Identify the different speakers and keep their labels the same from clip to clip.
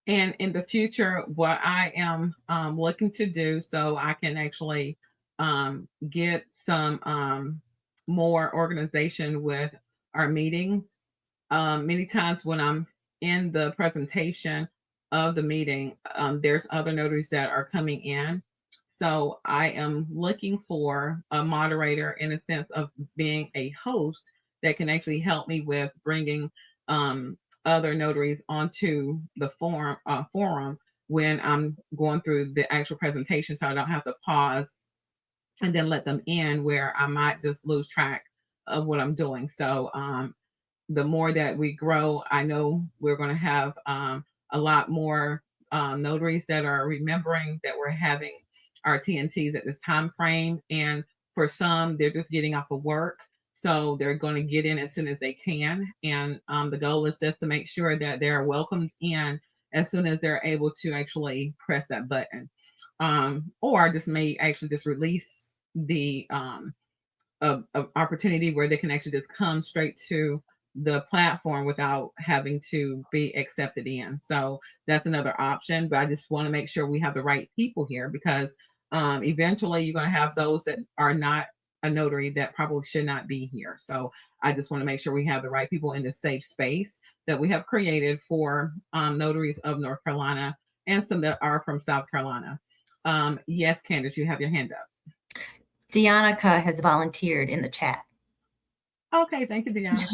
Speaker 1: And in the future, what I am looking to do so I can actually get some more organization with our meetings. Many times when I'm in the presentation of the meeting, there's other notaries that are coming in. So I am looking for a moderator in a sense of being a host that can actually help me with bringing other notaries onto the forum when I'm going through the actual presentation, so I don't have to pause and then let them in where I might just lose track of what I'm doing. So the more that we grow, I know we're going to have a lot more notaries that are remembering that we're having our TNTs at this time frame. And for some, they're just getting off of work. So they're going to get in as soon as they can. And the goal is just to make sure that they're welcomed in as soon as they're able to actually press that button. Or just may actually just release the of opportunity where they can actually just come straight to the platform without having to be accepted in. So that's another option. But I just want to make sure we have the right people here because eventually you're going to have those that are not a notary that probably should not be here. So I just want to make sure we have the right people in the safe space that we have created for notaries of North Carolina and some that are from South Carolina. Yes, Candace, you have your hand up.
Speaker 2: Deanna has volunteered in the chat.
Speaker 1: Okay, thank you, Deanna.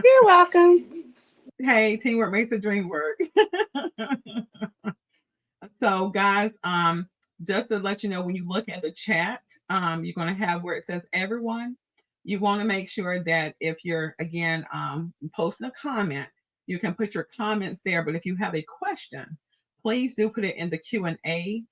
Speaker 3: You're welcome.
Speaker 1: Hey, teamwork makes the dream work. So, guys, just to let you know, when you look at the chat, you're going to have where it says everyone. You want to make sure that if you're, again, posting a comment, you can put your comments there. But if you have a question, please do put it in the Q&A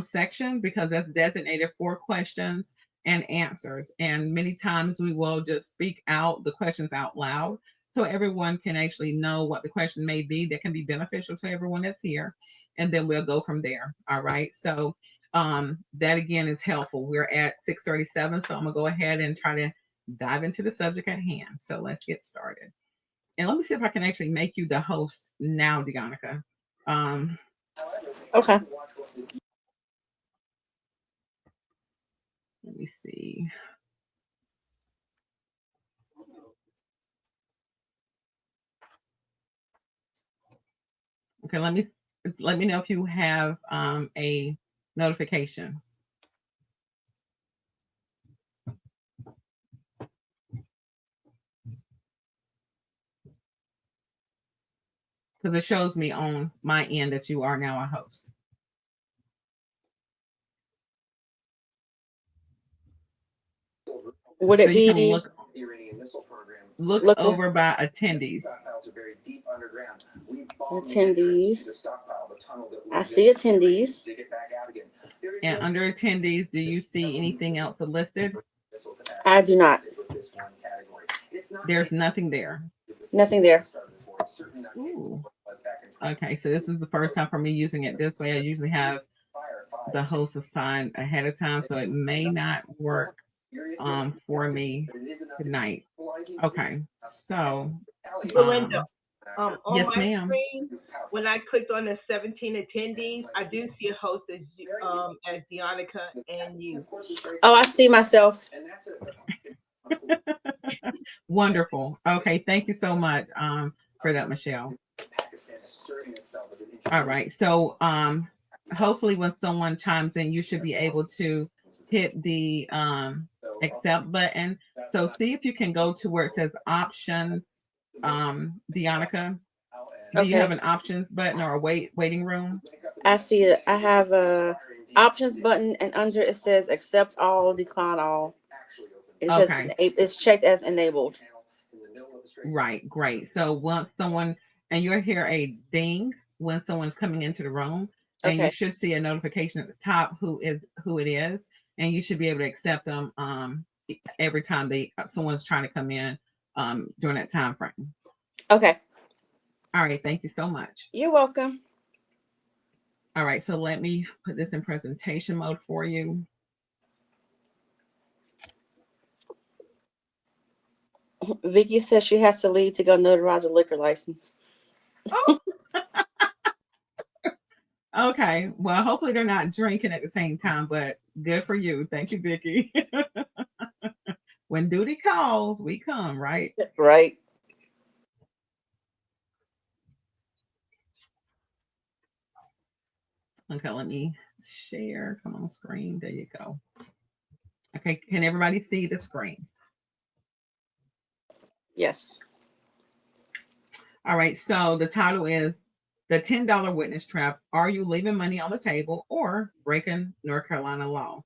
Speaker 1: section because that's designated for questions and answers. And many times we will just speak out the questions out loud so everyone can actually know what the question may be that can be beneficial to everyone that's here. And then we'll go from there. All right. So that again is helpful. We're at 6:37. So I'm gonna go ahead and try to dive into the subject at hand. So let's get started. And let me see if I can actually make you the host now, Deonica.
Speaker 3: Okay.
Speaker 1: Let me see. Okay, let me know if you have a notification. Because it shows me on my end that you are now a host.
Speaker 3: Would it be
Speaker 1: look over by attendees?
Speaker 3: Attendees. I see attendees.
Speaker 1: And under attendees, do you see anything else listed?
Speaker 3: I do not.
Speaker 1: There's nothing there.
Speaker 3: Nothing there.
Speaker 1: Ooh. Okay, so this is the first time for me using it this way. I usually have the host assigned ahead of time, so it may not work for me tonight. Okay, so
Speaker 4: Belinda,
Speaker 1: yes,
Speaker 4: on my
Speaker 1: ma'am.
Speaker 4: screen, when I clicked on the 17 attendees, I do see a host as Deonica and you.
Speaker 3: Oh, I see myself.
Speaker 1: Wonderful. Okay, thank you so much for that, Michelle. All right, so hopefully when someone chimes in, you should be able to hit the accept button. So see if you can go to where it says options, Deonica. Do you have an options button or a waiting room?
Speaker 3: I see it. I have a options button, and under it says accept all, decline all. It says it's checked as enabled.
Speaker 1: Right, great. So once someone, and you'll hear a ding when someone's coming into the room, and you should see a notification at the top who it is, and you should be able to accept them every time someone's trying to come in during that time frame.
Speaker 3: Okay.
Speaker 1: All right, thank you so much.
Speaker 3: You're welcome.
Speaker 1: All right, so let me put this in presentation mode for you.
Speaker 3: Vicky says she has to leave to go notarize a liquor license.
Speaker 1: Oh. Okay. Well, hopefully they're not drinking at the same time, but good for you. Thank you, Vicki. When duty calls, we come, right?
Speaker 3: Right.
Speaker 1: Okay, let me share. Come on screen. There you go. Okay, can everybody see the screen?
Speaker 3: Yes.
Speaker 1: All right, so the title is The $10 Witness Trap. Are you leaving money on the table or breaking North Carolina law?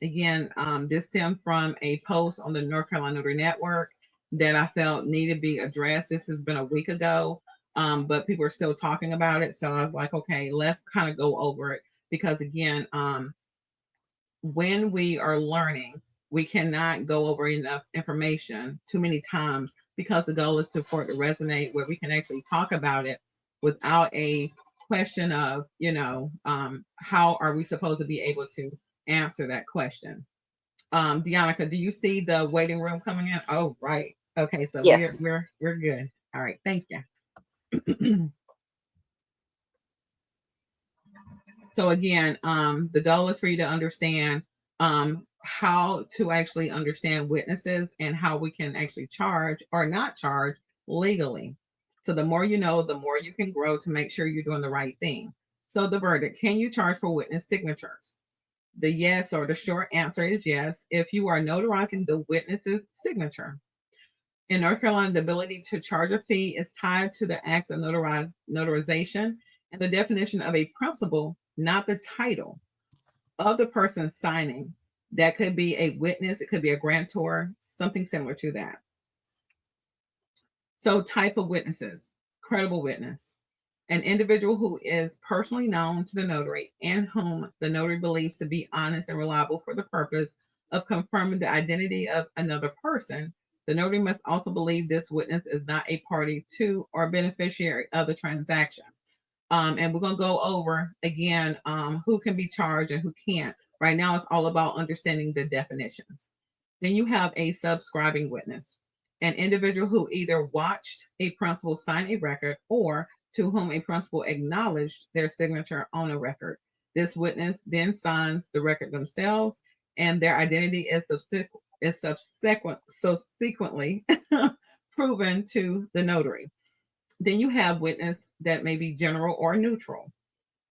Speaker 1: Again, this stemmed from a post on the North Carolina Notary Network that I felt needed to be addressed. This has been a week ago, but people are still talking about it. So I was like, okay, let's kind of go over it because again, when we are learning, we cannot go over enough information too many times because the goal is for it to resonate where we can actually talk about it without a question of, how are we supposed to be able to answer that question? Deonica, do you see the waiting room coming in? Oh, right. Okay, so
Speaker 3: Yes.
Speaker 1: we're good. All right, thank you. So again, the goal is for you to understand how to actually understand witnesses and how we can actually charge or not charge legally. So the more you know, the more you can grow to make sure you're doing the right thing. So the verdict, can you charge for witness signatures? The yes or the short answer is yes if you are notarizing the witness's signature. In North Carolina, the ability to charge a fee is tied to the act of notarization and the definition of a principal, not the title of the person signing. That could be a witness, it could be a grantor, something similar to that. So, type of witnesses: credible witness, an individual who is personally known to the notary and whom the notary believes to be honest and reliable for the purpose of confirming the identity of another person. The notary must also believe this witness is not a party to or beneficiary of the transaction. And we're going to go over again who can be charged and who can't. Right now, it's all about understanding the definitions. Then you have a subscribing witness, an individual who either watched a principal sign a record or to whom a principal acknowledged their signature on a record. This witness then signs the record themselves, and their identity is subsequently proven to the notary. Then you have witness that may be general or neutral.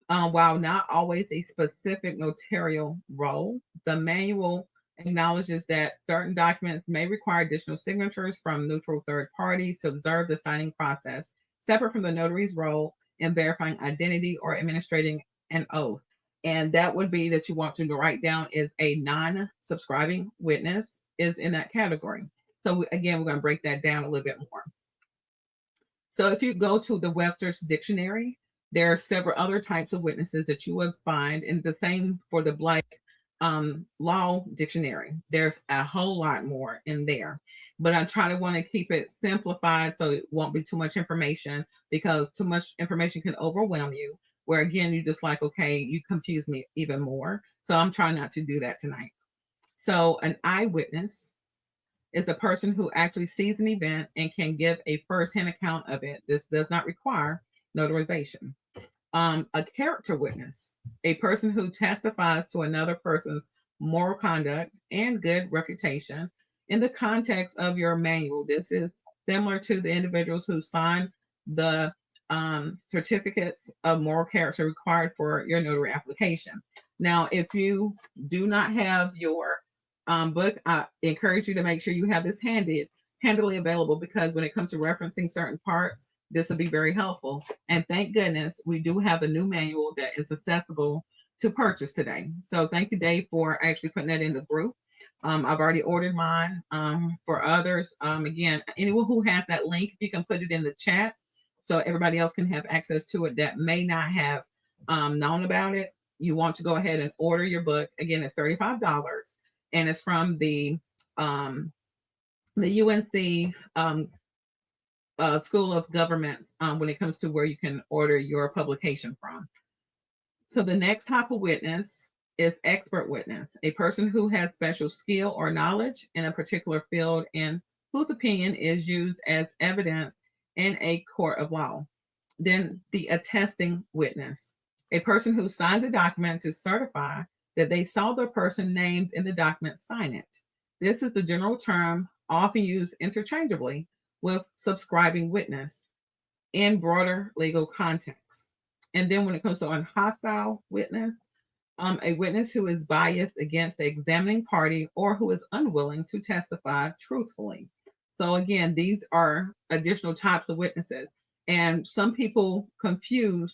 Speaker 1: While not always a specific notarial role, the manual acknowledges that certain documents may require additional signatures from neutral third parties to observe the signing process, separate from the notary's role in verifying identity or administrating an oath. And that would be that you want to write down is a non-subscribing witness is in that category. So again, we're going to break that down a little bit more. So if you go to the Webster's Dictionary, there are several other types of witnesses that you would find, and the same for the Black Law Dictionary. There's a whole lot more in there, but I try to want to keep it simplified so it won't be too much information, because too much information can overwhelm you, where again, you just like, okay, you confuse me even more. So I'm trying not to do that tonight. So an eyewitness is a person who actually sees an event and can give a firsthand account of it. This does not require notarization. A character witness, a person who testifies to another person's moral conduct and good reputation in the context of your manual. This is similar to the individuals who sign the certificates of moral character required for your notary application. Now, if you do not have your book, I encourage you to make sure you have this handily available, because when it comes to referencing certain parts, this will be very helpful. And thank goodness we do have a new manual that is accessible to purchase today. So thank you, Dave, for actually putting that in the group. I've already ordered mine. For others, again, anyone who has that link, if you can put it in the chat so everybody else can have access to it that may not have known about it. You want to go ahead and order your book. Again, it's $35, and it's from the UNC School of Government when it comes to where you can order your publication from. So the next type of witness is expert witness, a person who has special skill or knowledge in a particular field and whose opinion is used as evidence in a court of law. Then the attesting witness, a person who signs a document to certify that they saw the person named in the document sign it. This is the general term often used interchangeably with subscribing witness in broader legal context. And then when it comes to a hostile witness, a witness who is biased against the examining party or who is unwilling to testify truthfully. So again, these are additional types of witnesses. And some people confuse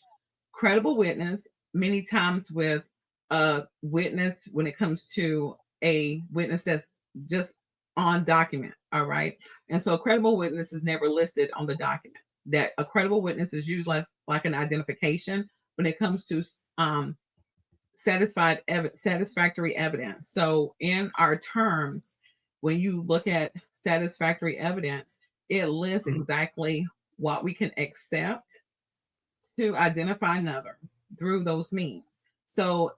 Speaker 1: credible witness many times with a witness when it comes to a witness that's just on document. All right. And so a credible witness is never listed on the document. That a credible witness is usually like an identification when it comes to satisfactory evidence. So in our terms, when you look at satisfactory evidence, it lists exactly what we can accept to identify another through those means. So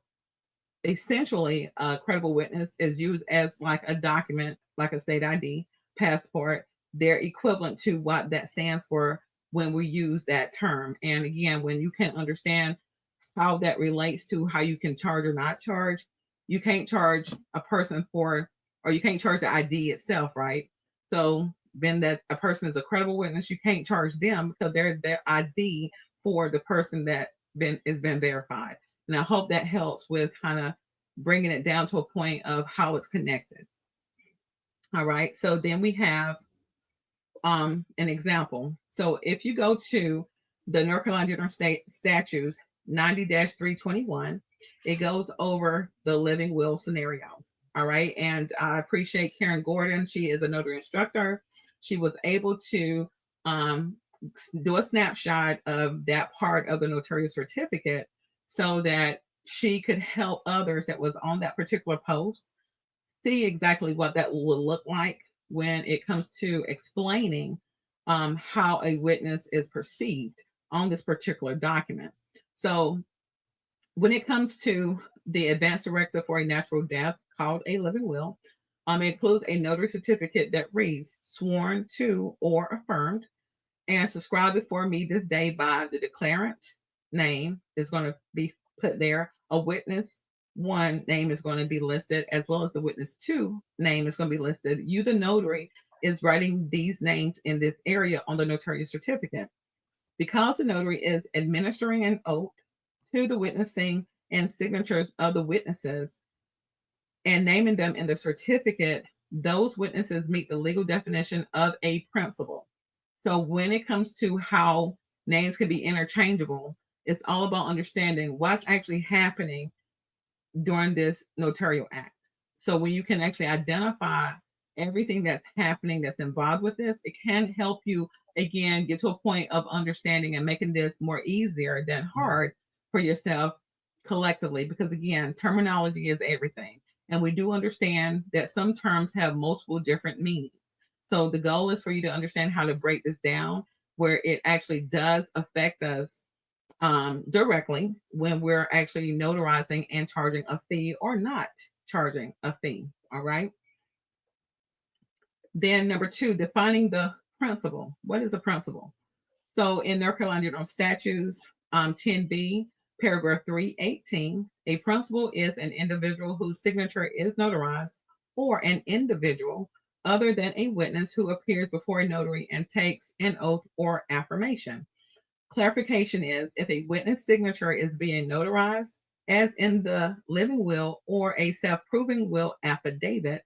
Speaker 1: essentially, a credible witness is used as like a document, like a state ID, passport. They're equivalent to what that stands for when we use that term. And again, when you can understand how that relates to how you can charge or not charge, you can't charge a person for, or you can't charge the ID itself, right? So then that a person is a credible witness, you can't charge them because they're their ID for the person that has been verified. And I hope that helps with kind of bringing it down to a point of how it's connected. All right. So then we have an example. So if you go to the North Carolina General State Statutes 90-321, it goes over the living will scenario. All right. And I appreciate Karen Gordon. She is a notary instructor. She was able to do a snapshot of that part of the notarial certificate so that she could help others that was on that particular post see exactly what that will look like when it comes to explaining how a witness is perceived on this particular document. So when it comes to the advance directive for a natural death called a living will, it includes a notary certificate that reads sworn to or affirmed and subscribed before me this day by the declarant name is going to be put there. A witness one name is going to be listed, as well as the witness two name is going to be listed. You, the notary, is writing these names in this area on the notarial certificate. Because the notary is administering an oath to the witnessing and signatures of the witnesses and naming them in the certificate, those witnesses meet the legal definition of a principal. So when it comes to how names can be interchangeable, it's all about understanding what's actually happening during this notarial act. So when you can actually identify everything that's happening that's involved with this, it can help you again get to a point of understanding and making this more easier than hard for yourself collectively, because again, terminology is everything. And we do understand that some terms have multiple different meanings. So the goal is for you to understand how to break this down where it actually does affect us directly when we're actually notarizing and charging a fee or not charging a fee. All right. Then number two, defining the principle. What is a principle? So in North Carolina Statutes 10B, paragraph 318, a principal is an individual whose signature is notarized or an individual other than a witness who appears before a notary and takes an oath or affirmation. Clarification is if a witness signature is being notarized, as in the living will or a self-proving will affidavit,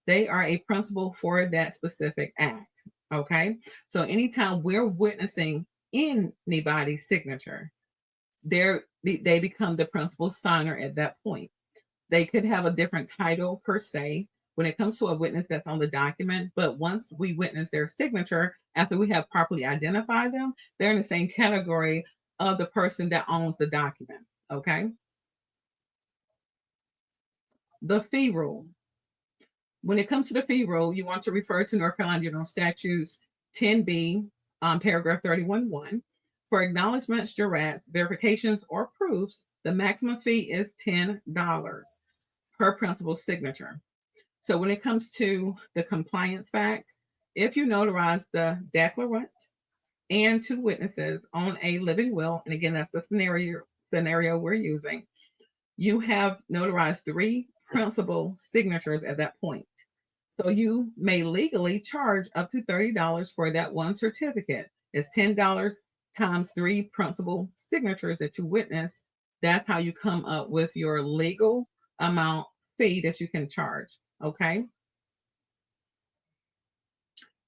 Speaker 1: they are a principal for that specific act. Okay. So anytime we're witnessing anybody's signature, they become the principal signer at that point. They could have a different title per se when it comes to a witness that's on the document, but once we witness their signature, after we have properly identified them, they're in the same category of the person that owns the document. Okay. The fee rule. When it comes to the fee rule, you want to refer to North Carolina General Statutes 10B, paragraph 31.1. For acknowledgments, jurats, verifications, or proofs, the maximum fee is $10 per principal signature. So when it comes to the compliance fact, if you notarize the declarant and 2 witnesses on a living will, and again, that's the scenario we're using, you have notarized 3 principal signatures at that point. So you may legally charge up to $30 for that one certificate. It's $10 times 3 principal signatures that you witness. That's how you come up with your legal amount fee that you can charge. Okay.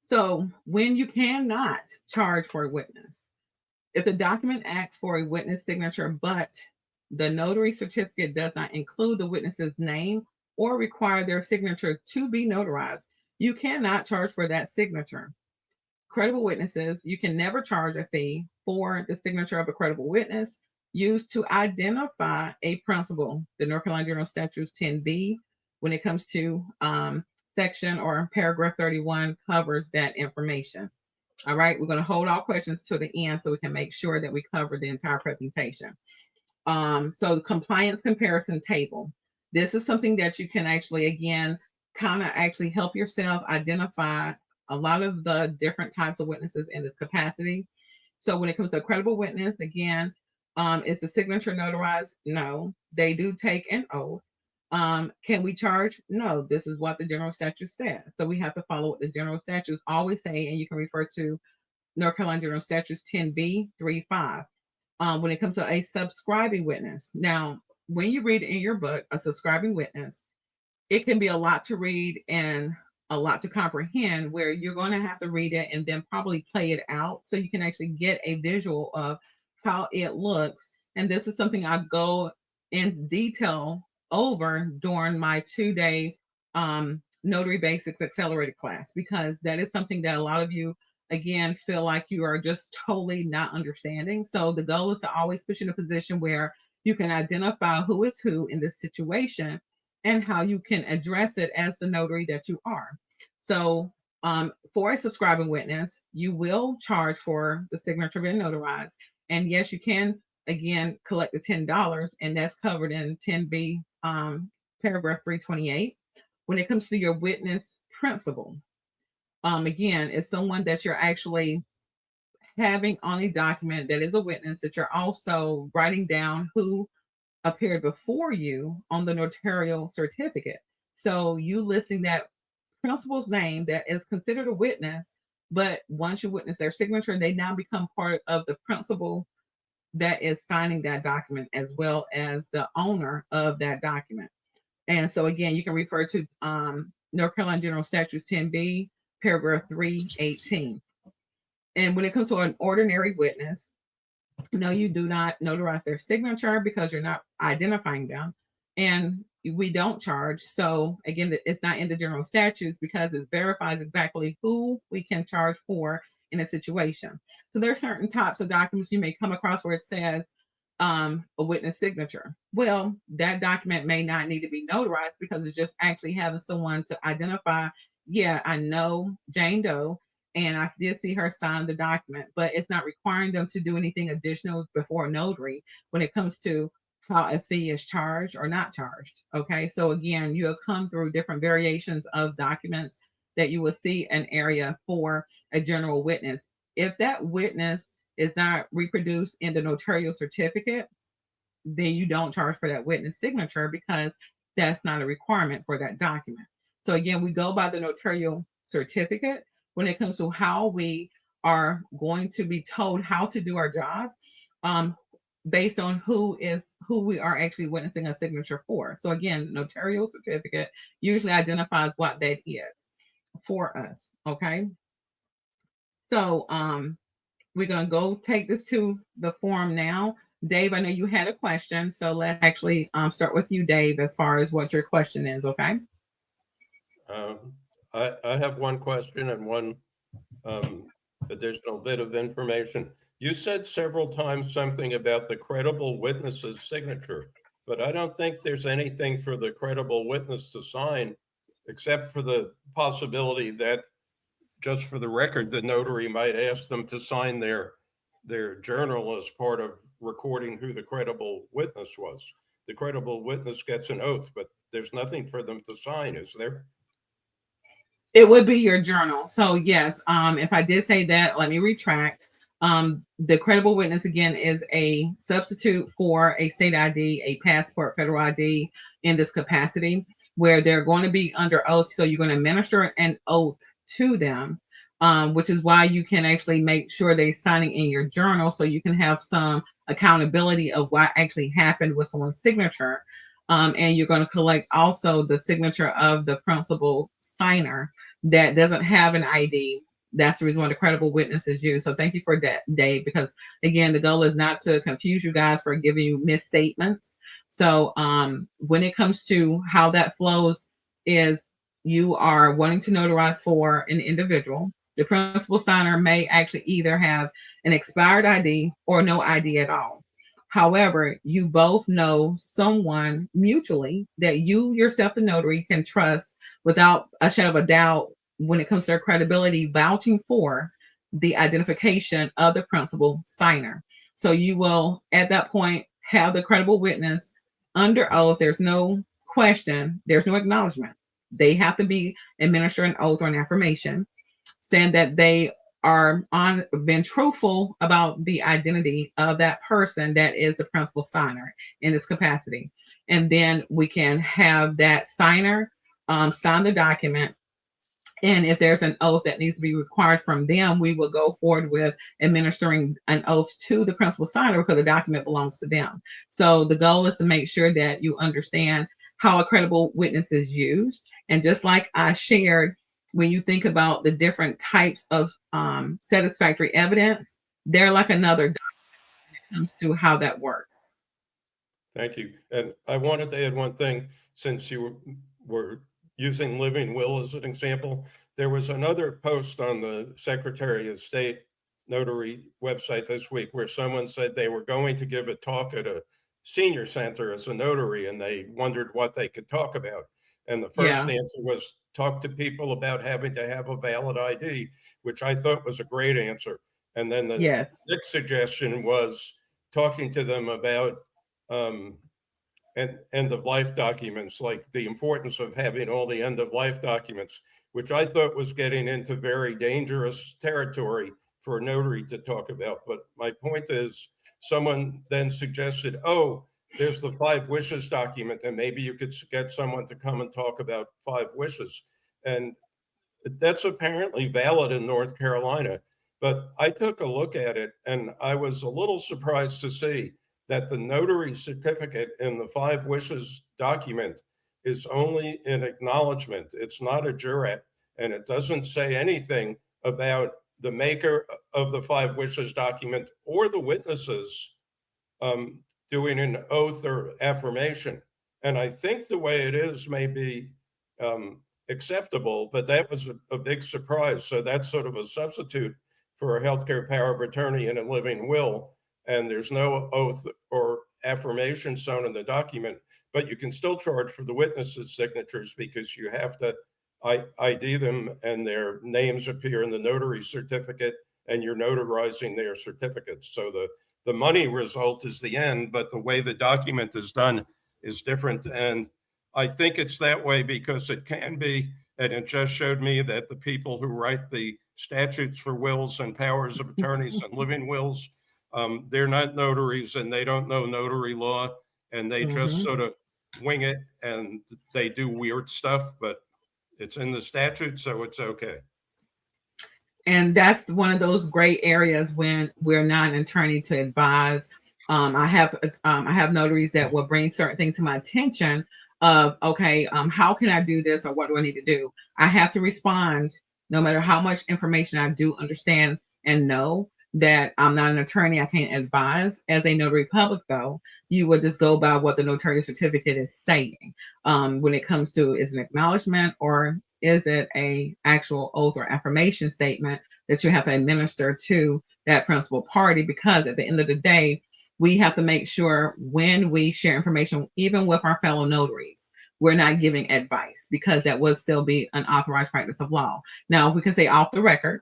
Speaker 1: So when you cannot charge for a witness, if the document asks for a witness signature, but the notary certificate does not include the witness's name or require their signature to be notarized, you cannot charge for that signature. Credible witnesses, you can never charge a fee for the signature of a credible witness used to identify a principal. The North Carolina General Statutes 10B, when it comes to section or paragraph 31, covers that information. All right, we're going to hold all questions to the end so we can make sure that we cover the entire presentation. So the compliance comparison table. This is something that you can actually, again, kind of actually help yourself identify a lot of the different types of witnesses in this capacity. So when it comes to a credible witness, again, is the signature notarized? No. They do take an oath. Can we charge? No. This is what the general statute says. So we have to follow what the general statutes always say, and you can refer to North Carolina General Statutes 10B 3.5. When it comes to a subscribing witness. Now, when you read in your book, a subscribing witness, it can be a lot to read and a lot to comprehend, where you're going to have to read it and then probably play it out so you can actually get a visual of how it looks. And this is something I go in detail over during my 2-day Notary Basics Accelerated class, because that is something that a lot of you, again, feel like you are just totally not understanding. So the goal is to always put you in a position where you can identify who is who in this situation and how you can address it as the notary that you are. So for a subscribing witness, you will charge for the signature being notarized. And yes, you can, again, collect the $10, and that's covered in 10B paragraph 328. When it comes to your witness principal, again, it's someone that you're actually having on a document that is a witness, that you're also writing down who appeared before you on the notarial certificate. So you listing that principal's name that is considered a witness, but once you witness their signature, they now become part of the principal that is signing that document, as well as the owner of that document. And so again, you can refer to North Carolina General Statutes 10B, paragraph 318. And when it comes to an ordinary witness, no, you do not notarize their signature because you're not identifying them. And we don't charge. So again, it's not in the general statutes because it verifies exactly who we can charge for in a situation. So there are certain types of documents you may come across where it says a witness signature. Well, that document may not need to be notarized because it's just actually having someone to identify, yeah, I know Jane Doe, and I did see her sign the document, but it's not requiring them to do anything additional before a notary when it comes to how a fee is charged or not charged. Okay, so again, you'll come through different variations of documents that you will see an area for a general witness. If that witness is not reproduced in the notarial certificate, then you don't charge for that witness signature because that's not a requirement for that document. So again, we go by the notarial certificate when it comes to how we are going to be told how to do our job, based on who we are actually witnessing a signature for. So again, notarial certificate usually identifies what that is for us. Okay. So we're going to go take this to the forum now. Dave, I know you had a question, so let's actually start with you, Dave, as far as what your question is. Okay.
Speaker 5: I have one question and one additional bit of information. You said several times something about the credible witness's signature, but I don't think there's anything for the credible witness to sign, except for the possibility that, just for the record, the notary might ask them to sign their journal as part of recording who the credible witness was. The credible witness gets an oath, but there's nothing for them to sign, is there?
Speaker 1: It would be your journal. So yes, if I did say that, let me retract. The credible witness, again, is a substitute for a state ID, a passport, federal ID in this capacity, where they're going to be under oath. So you're going to administer an oath to them, which is why you can actually make sure they're signing in your journal so you can have some accountability of what actually happened with someone's signature. And you're going to collect also the signature of the principal signer that doesn't have an ID. That's the reason why the credible witness is used. So thank you for that, Dave, because again, the goal is not to confuse you guys for giving you misstatements. So when it comes to how that flows is you are wanting to notarize for an individual. The principal signer may actually either have an expired ID or no ID at all. However, you both know someone mutually that you yourself, the notary, can trust without a shadow of a doubt when it comes to their credibility, vouching for the identification of the principal signer. So you will, at that point, have the credible witness under oath. There's no question. There's no acknowledgement. They have to be administering an oath or an affirmation saying that they are been truthful about the identity of that person that is the principal signer in this capacity. And then we can have that signer sign the document. And if there's an oath that needs to be required from them, we will go forward with administering an oath to the principal signer because the document belongs to them. So the goal is to make sure that you understand how a credible witness is used. And just like I shared, when you think about the different types of satisfactory evidence, they're like another document when it comes to how that works.
Speaker 5: Thank you. And I wanted to add one thing, since you were using living will as an example. There was another post on the Secretary of State Notary website this week where someone said they were going to give a talk at a senior center as a notary, and they wondered what they could talk about. And the first answer was talk to people about having to have a valid ID, which I thought was a great answer. And then the next suggestion was talking to them about end of life documents, like the importance of having all the end of life documents, which I thought was getting into very dangerous territory for a notary to talk about. But my point is, someone then suggested, oh, there's the 5 wishes document, and maybe you could get someone to come and talk about 5 wishes. And that's apparently valid in North Carolina. But I took a look at it, and I was a little surprised to see that the notary certificate in the 5 wishes document is only an acknowledgement. It's not a jurat, and it doesn't say anything about the maker of the 5 wishes document or the witnesses doing an oath or affirmation. And I think the way it is may be acceptable, but that was a big surprise. So that's sort of a substitute for a healthcare power of attorney and a living will. And there's no oath or affirmation shown in the document, but you can still charge for the witnesses' signatures because you have to ID them and their names appear in the notary certificate and you're notarizing their certificates. So the money result is the end, but the way the document is done is different. And I think it's that way because it can be, and it just showed me that the people who write the statutes for wills and powers of attorneys and living wills, they're not notaries and they don't know notary law, and they just sort of wing it and they do weird stuff, but it's in the statute, so it's okay.
Speaker 1: And that's one of those gray areas when we're not an attorney to advise. I have notaries that will bring certain things to my attention of, okay, how can I do this or what do I need to do? I have to respond no matter how much information I do understand and know that I'm not an attorney. I can't advise. As a notary public, though, you would just go by what the notary certificate is saying. When it comes to, is an acknowledgement or is it a actual oath or affirmation statement that you have to administer to that principal party? Because at the end of the day, we have to make sure when we share information, even with our fellow notaries, we're not giving advice, because that would still be an authorized practice of law. Now, we can say off the record,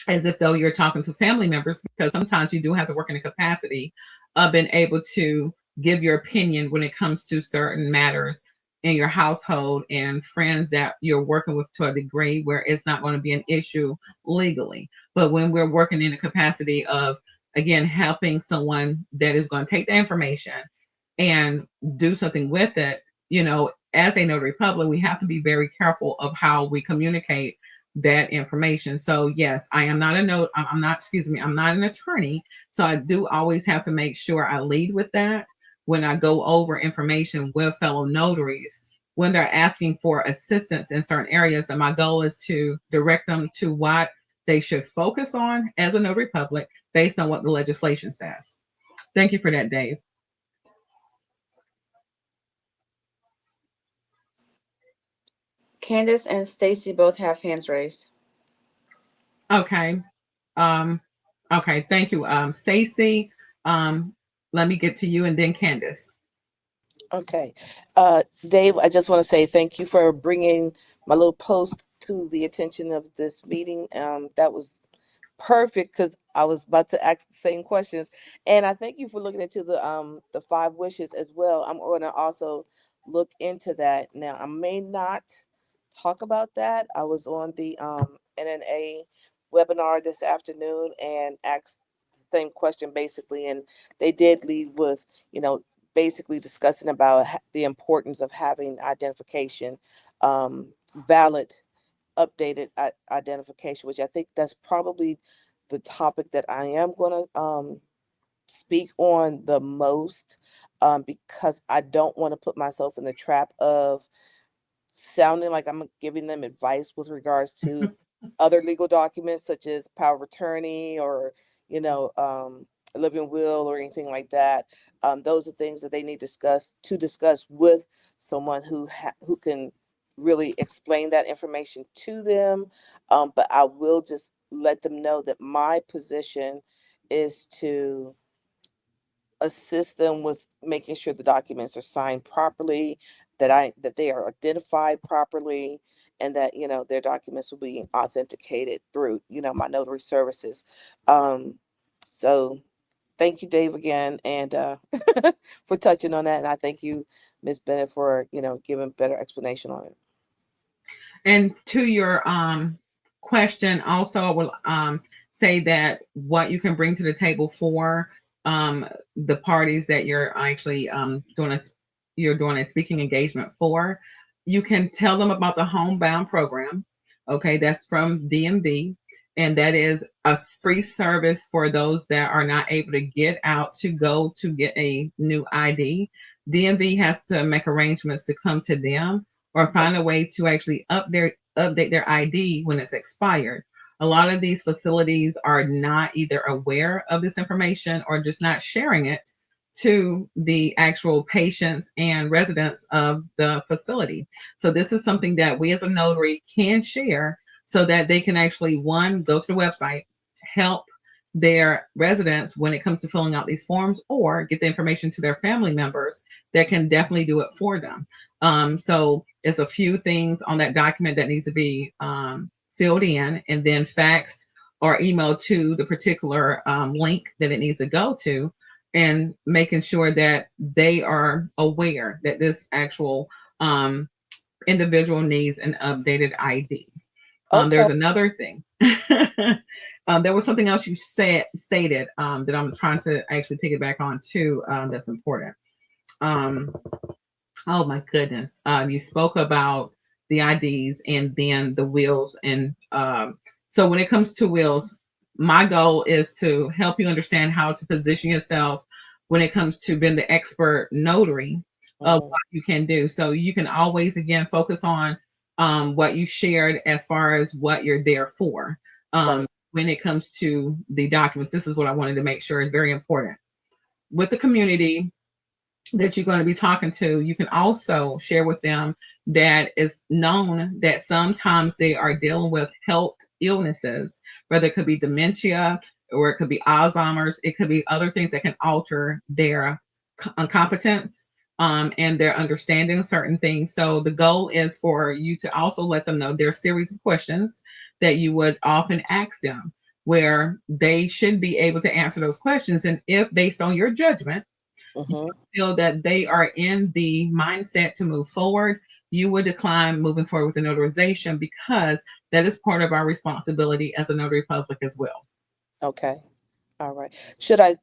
Speaker 1: as if though you're talking to family members, because sometimes you do have to work in a capacity of being able to give your opinion when it comes to certain matters in your household and friends that you're working with to a degree where it's not going to be an issue legally. But when we're working in a capacity of, again, helping someone that is going to take the information and do something with it, as a notary public, we have to be very careful of how we communicate that information. So yes, I am not I'm not, excuse me, I'm not an attorney. So I do always have to make sure I lead with that when I go over information with fellow notaries when they're asking for assistance in certain areas. And my goal is to direct them to what they should focus on as a notary public based on what the legislation says. Thank you for that, Dave.
Speaker 3: Candace and Stacy both have hands raised.
Speaker 1: Okay. Okay. Thank you. Stacy, let me get to you and then Candace.
Speaker 6: Okay. Dave, I just want to say thank you for bringing my little post to the attention of this meeting. That was perfect because I was about to ask the same questions. And I thank you for looking into the 5 wishes as well. I'm going to also look into that. Now, I may not talk about that. I was on the NNA webinar this afternoon and asked the same question basically. And they did lead with, basically discussing about the importance of having identification, valid, updated identification, which I think that's probably the topic that I am going to speak on the most, because I don't want to put myself in the trap of sounding like I'm giving them advice with regards to other legal documents such as power of attorney or, a living will or anything like that. Those are things that they need to discuss with someone who can really explain that information to them. But I will just let them know that my position is to assist them with making sure the documents are signed properly, that they are identified properly, and that their documents will be authenticated through my notary services. So thank you, Dave, again, and for touching on that. And I thank you, Ms. Bennett, for giving better explanation on it.
Speaker 1: And to your question, also, I will say that what you can bring to the table for the parties that you're actually doing a speaking engagement for, you can tell them about the Homebound program. Okay, that's from DMV. And that is a free service for those that are not able to get out to go to get a new ID. DMV has to make arrangements to come to them or find a way to actually update their ID when it's expired. A lot of these facilities are not either aware of this information or just not sharing it to the actual patients and residents of the facility. So this is something that we as a notary can share so that they can actually, one, go to the website, help their residents when it comes to filling out these forms, or get the information to their family members that can definitely do it for them. So it's a few things on that document that needs to be filled in and then faxed or emailed to the particular link that it needs to go to, and making sure that they are aware that this actual individual needs an updated ID. There's another thing. There was something else you stated that I'm trying to actually piggyback on too. That's important. Oh my goodness. You spoke about the IDs and then the wills. And so when it comes to wills, my goal is to help you understand how to position yourself when it comes to being the expert notary of what you can do. So you can always, again, focus on what you shared as far as what you're there for. When it comes to the documents, this is what I wanted to make sure is very important. With the community that you're going to be talking to, you can also share with them that it's known that sometimes they are dealing with health illnesses, whether it could be dementia or it could be Alzheimer's, it could be other things that can alter their competence and their understanding of certain things. So the goal is for you to also let them know there's a series of questions that you would often ask them where they should be able to answer those questions. And if based on your judgment,
Speaker 6: Mm-hmm.
Speaker 1: Feel that they are in the mindset to move forward, you would decline moving forward with the notarization because that is part of our responsibility as a notary public as well.
Speaker 6: Okay. All right. Should I,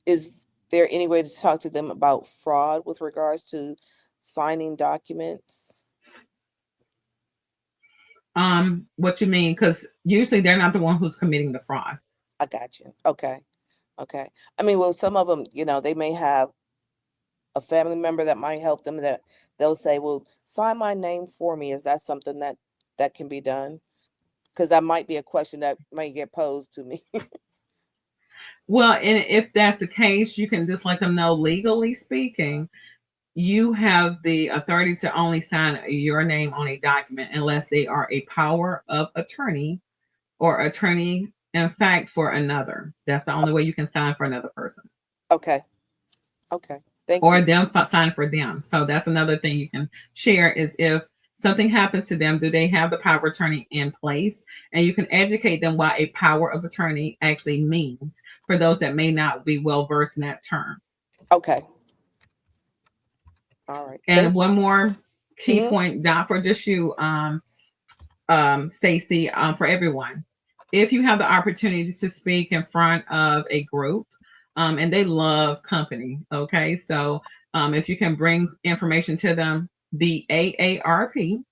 Speaker 6: is there any way to talk to them about fraud with regards to signing documents?
Speaker 1: What you mean? Because usually they're not the one who's committing the fraud.
Speaker 6: I got you. Okay. Okay. I mean, well, some of them, they may have a family member that might help them, that they'll say, well, sign my name for me. Is that something that can be done? Because that might be a question that might get posed to me.
Speaker 1: Well, and if that's the case, you can just let them know, legally speaking, you have the authority to only sign your name on a document unless they are a power of attorney or attorney in fact for another. That's the only way you can sign for another person.
Speaker 6: Okay. Okay. Thank
Speaker 1: or
Speaker 6: you.
Speaker 1: them sign for them. So that's another thing you can share is if something happens to them, do they have the power of attorney in place? And you can educate them what a power of attorney actually means for those that may not be well versed in that term.
Speaker 6: Okay. All right.
Speaker 1: And one more key point, not for just you, Stacy, for everyone. If you have the opportunity to speak in front of a group, and they love company, okay? So if you can bring information to them, the AARP,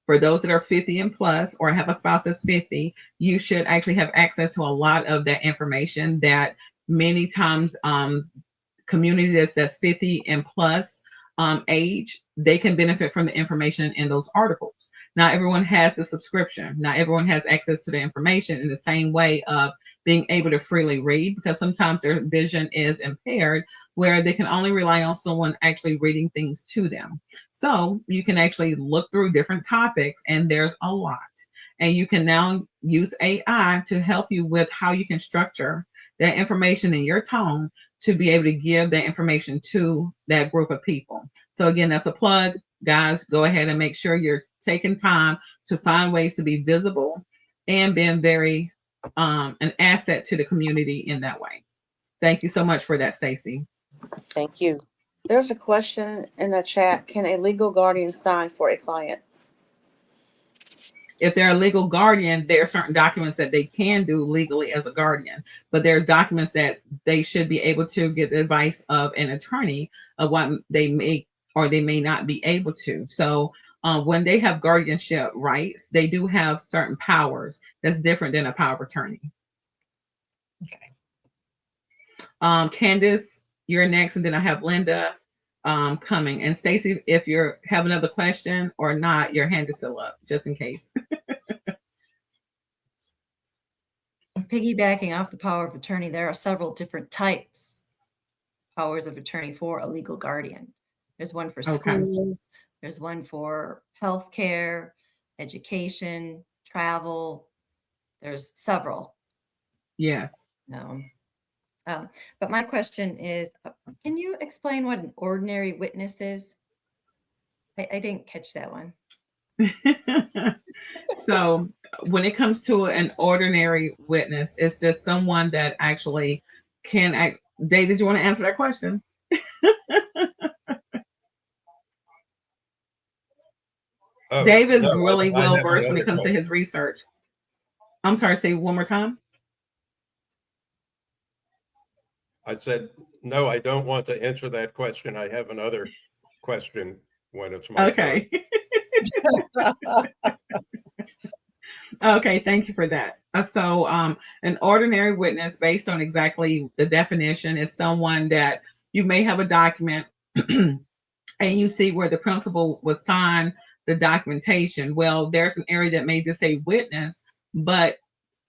Speaker 1: for those that are 50 and plus or have a spouse that's 50, you should actually have access to a lot of that information that many times communities that's 50 and plus age, they can benefit from the information in those articles. Not everyone has the subscription. Not everyone has access to the information in the same way of being able to freely read, because sometimes their vision is impaired where they can only rely on someone actually reading things to them. So you can actually look through different topics, and there's a lot. And you can now use AI to help you with how you can structure that information in your tone to be able to give that information to that group of people. So again, that's a plug. Guys, go ahead and make sure you're taking time to find ways to be visible and being very an asset to the community in that way. Thank you so much for that, Stacy.
Speaker 6: Thank you.
Speaker 3: There's a question in the chat. Can a legal guardian sign for a client?
Speaker 1: If they're a legal guardian, there are certain documents that they can do legally as a guardian, but there's documents that they should be able to get the advice of an attorney of what they may or they may not be able to. So when they have guardianship rights, they do have certain powers that's different than a power of attorney.
Speaker 2: Okay.
Speaker 1: Candace, you're next, and then I have Linda coming. And Stacy, if you have another question or not, your hand is still up, just in case.
Speaker 2: Piggybacking off the power of attorney, there are several different types of powers of attorney for a legal guardian. There's one for schools, there's one for healthcare, education, travel. There's several.
Speaker 1: Yes.
Speaker 2: But my question is, can you explain what an ordinary witness is? I didn't catch that one.
Speaker 1: So when it comes to an ordinary witness, it's just someone that actually can act. Dave, did you want to answer that question? Dave is really well versed when it comes to his research. I'm sorry, say one more time.
Speaker 5: I said, no, I don't want to answer that question. I have another question when it's my turn.
Speaker 1: Okay, thank you for that. So an ordinary witness, based on exactly the definition, is someone that you may have a document and you see where the principal was signed the documentation. Well, there's an area that may just say witness, but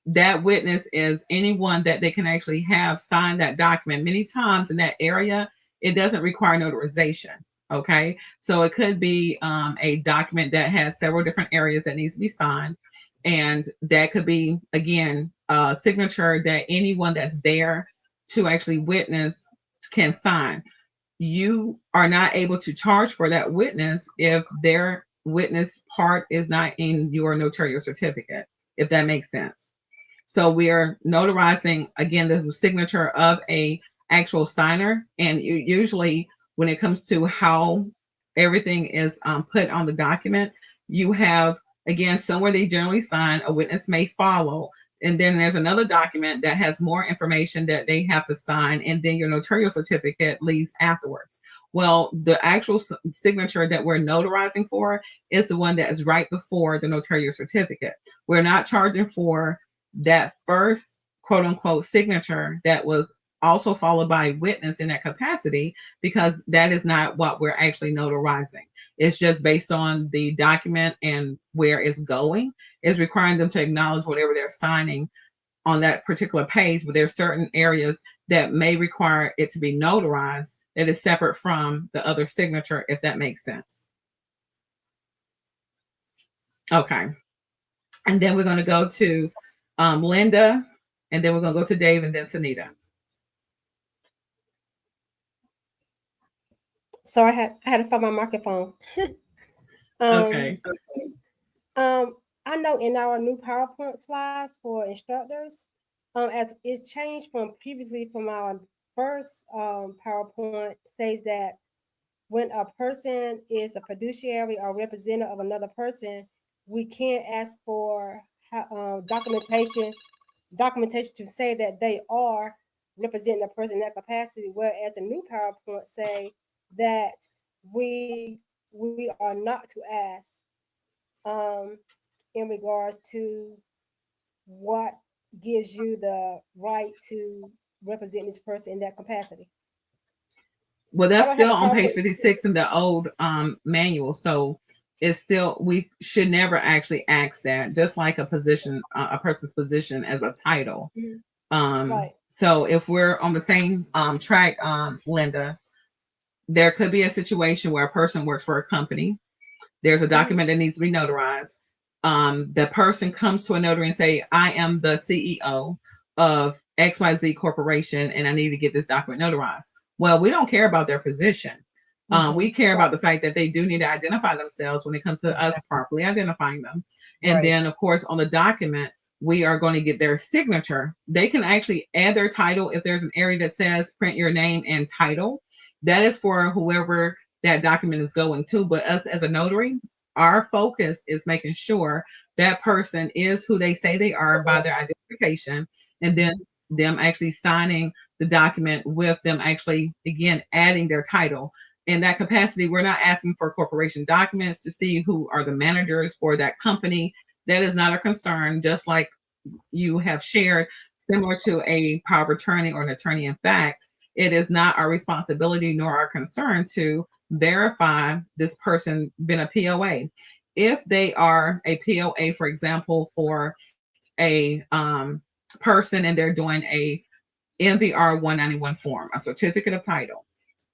Speaker 1: that witness is anyone that they can actually have sign that document. Many times in that area, it doesn't require notarization. Okay, so it could be a document that has several different areas that needs to be signed. And that could be, again, a signature that anyone that's there to actually witness can sign. You are not able to charge for that witness if their witness part is not in your notarial certificate, if that makes sense. So we are notarizing, again, the signature of a actual signer. And usually when it comes to how everything is put on the document, you have, again, somewhere they generally sign, a witness may follow. And then there's another document that has more information that they have to sign. And then your notarial certificate leaves afterwards. Well, the actual signature that we're notarizing for is the one that is right before the notarial certificate. We're not charging for that first quote unquote signature that was also followed by a witness in that capacity, because that is not what we're actually notarizing. It's just based on the document and where it's going. It's requiring them to acknowledge whatever they're signing on that particular page, but there's certain areas that may require it to be notarized that is separate from the other signature, if that makes sense. Okay. And then we're going to go to Linda, and then we're going to go to Dave, and then Sunita.
Speaker 7: So I had to find my microphone.
Speaker 1: Okay.
Speaker 7: I know in our new PowerPoint slides for instructors, as it's changed from previously from our first PowerPoint, says that when a person is a fiduciary or representative of another person, we can't ask for documentation to say that they are representing a person in that capacity. Whereas the new PowerPoint say that we are not to ask in regards to what gives you the right to represent this person in that capacity.
Speaker 1: Well, that's still on page 56 in the old manual. So it's still, we should never actually ask that, just like a position, a person's position as a title. Right. So if we're on the same track, Linda, there could be a situation where a person works for a company. There's a document that needs to be notarized. The person comes to a notary and say, I am the CEO of XYZ Corporation, and I need to get this document notarized. Well, we don't care about their position. We care about the fact that they do need to identify themselves when it comes to us properly identifying them. And then, of course, on the document, we are going to get their signature. They can actually add their title if there's an area that says print your name and title. That is for whoever that document is going to. But us as a notary, our focus is making sure that person is who they say they are by their identification, and then them actually signing the document with them actually, again, adding their title. In that capacity, we're not asking for corporation documents to see who are the managers for that company. That is not a concern, just like you have shared, similar to a power of attorney or an attorney in fact. It is not our responsibility nor our concern to verify this person been a POA. If they are a POA, for example, for a person and they're doing a MVR 191 form, a certificate of title,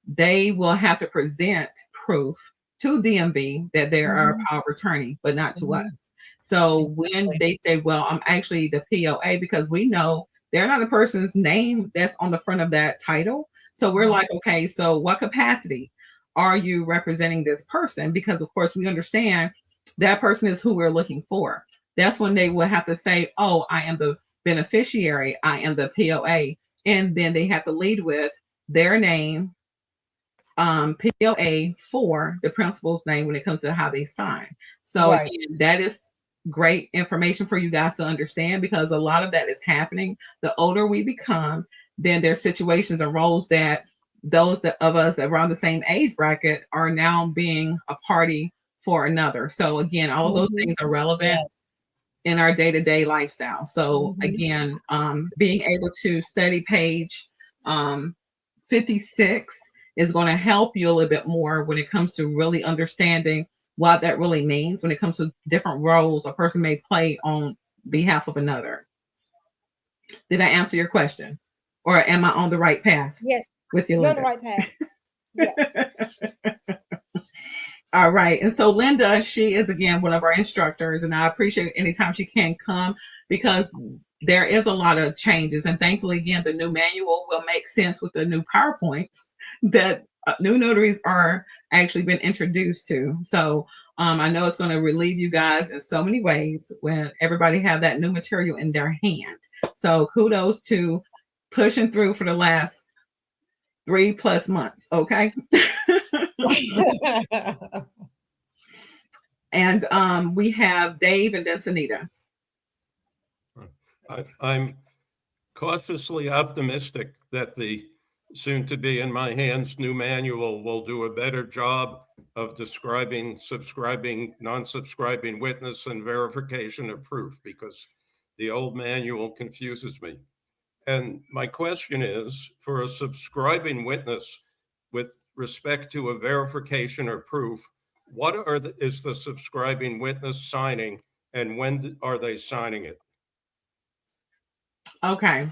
Speaker 1: they will have to present proof to DMV that they are a power of attorney, but not to us. So when they say, well, I'm actually the POA, because we know they're not the person's name that's on the front of that title. So we're like, okay, so what capacity are you representing this person? Because of course we understand that person is who we're looking for. That's when they will have to say, oh, I am the beneficiary, I am the POA. And then they have to lead with their name, POA for the principal's name when it comes to how they sign. So again, that is great information for you guys to understand, because a lot of that is happening. The older we become, then there's situations and roles that those of us that around the same age bracket are now being a party for another. So again, all of those things are relevant in our day-to-day lifestyle. So again, being able to study page 56 is going to help you a little bit more when it comes to really understanding what that really means when it comes to different roles a person may play on behalf of another. Did I answer your question? Or am I on the right path?
Speaker 7: Yes.
Speaker 1: With you,
Speaker 7: You're on the right path. Yes.
Speaker 1: All right. And so Linda, she is again one of our instructors, and I appreciate anytime she can come, because there is a lot of changes. And thankfully, again, the new manual will make sense with the new PowerPoints that new notaries are actually been introduced to. So I know it's going to relieve you guys in so many ways when everybody have that new material in their hand. So kudos to pushing through for the last 3+ months. Okay. And we have Dave and then Sunita.
Speaker 5: I'm cautiously optimistic that the soon to be in my hands new manual will do a better job of describing subscribing, non-subscribing witness and verification of proof, because the old manual confuses me. And my question is, for a subscribing witness with respect to a verification or proof, what is the subscribing witness signing, and when are they signing it?
Speaker 1: Okay.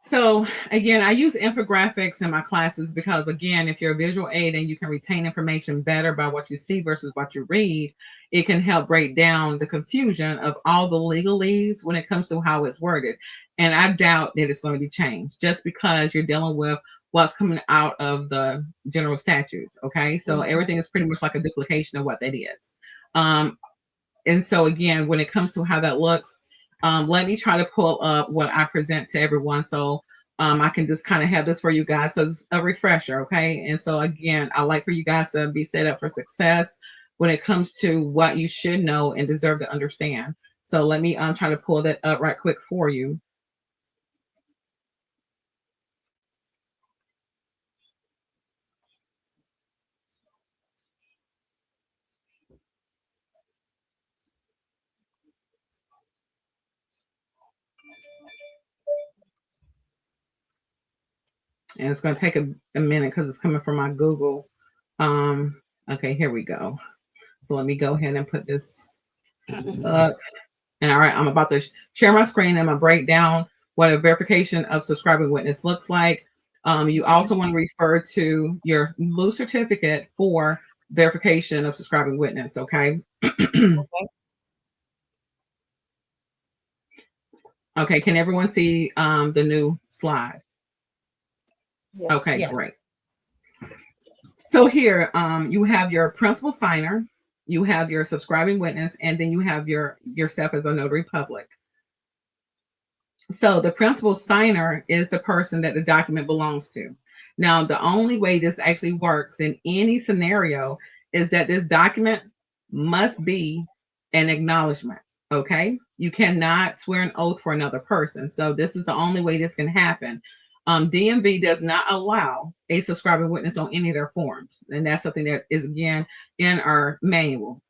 Speaker 1: So again, I use infographics in my classes because, again, if you're a visual aid and you can retain information better by what you see versus what you read, it can help break down the confusion of all the legalese when it comes to how it's worded. And I doubt that it's going to be changed just because you're dealing with what's coming out of the general statutes. Okay. So everything is pretty much like a duplication of what that is. And so again, when it comes to how that looks, let me try to pull up what I present to everyone. So I can just kind of have this for you guys because it's a refresher. Okay. And so again, I like for you guys to be set up for success when it comes to what you should know and deserve to understand. So let me try to pull that up right quick for you. And it's going to take a minute because it's coming from my Google. Okay, here we go. So let me go ahead and put this up. And all right, I'm about to share my screen. I'm going to break down what a verification of subscribing witness looks like. You also want to refer to your blue certificate for verification of subscribing witness, okay? Okay, can everyone see the new slide?
Speaker 2: Yes.
Speaker 1: Okay,
Speaker 2: Yes.
Speaker 1: great. So here, you have your principal signer, you have your subscribing witness, and then you have yourself as a notary public. So the principal signer is the person that the document belongs to. Now, the only way this actually works in any scenario is that this document must be an acknowledgement. Okay. You cannot swear an oath for another person. So this is the only way this can happen. DMV does not allow a subscribing witness on any of their forms. And that's something that is, again, in our manual.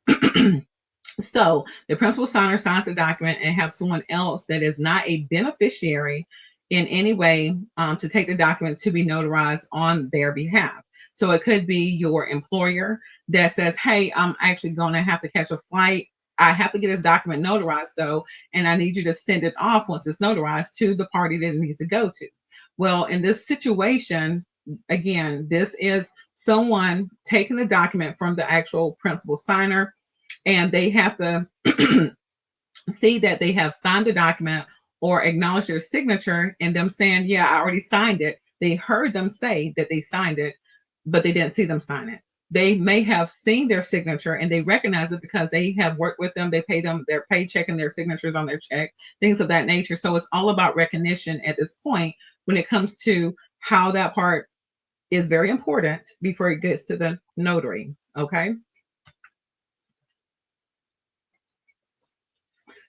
Speaker 1: So the principal signer signs the document and have someone else that is not a beneficiary in any way to take the document to be notarized on their behalf. So it could be your employer that says, hey, I'm actually going to have to catch a flight. I have to get this document notarized though, and I need you to send it off once it's notarized to the party that it needs to go to. Well, in this situation, again, this is someone taking the document from the actual principal signer, and they have to see that they have signed the document or acknowledge their signature, and them saying, yeah, I already signed it. They heard them say that they signed it, but they didn't see them sign it. They may have seen their signature and they recognize it because they have worked with them. They pay them their paycheck and their signatures on their check, things of that nature. So it's all about recognition at this point when it comes to how that part is very important before it gets to the notary. Okay.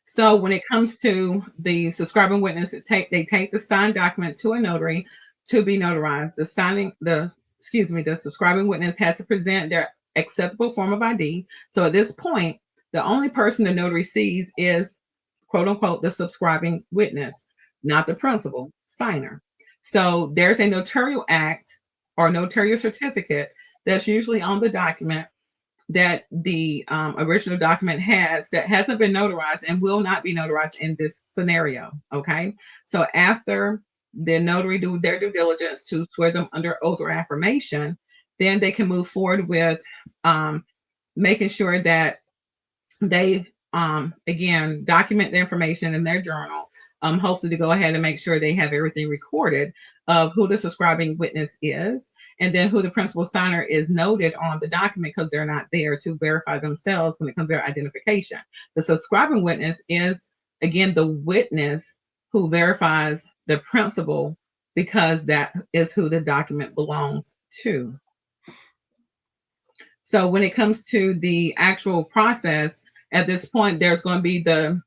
Speaker 1: So when it comes to the subscribing witness, they take the signed document to a notary to be notarized. The subscribing witness has to present their acceptable form of ID. So at this point, the only person the notary sees is, quote unquote, the subscribing witness, not the principal signer. So there's a notarial act or notarial certificate that's usually on the document that the original document has that hasn't been notarized and will not be notarized in this scenario. Okay. So after the notary do their due diligence to swear them under oath or affirmation, then they can move forward with making sure that they, again, document the information in their journal, hopefully to go ahead and make sure they have everything recorded of who the subscribing witness is, and then who the principal signer is noted on the document because they're not there to verify themselves when it comes to their identification. The subscribing witness is, again, the witness who verifies the principal because that is who the document belongs to. So when it comes to the actual process, at this point, there's going to be the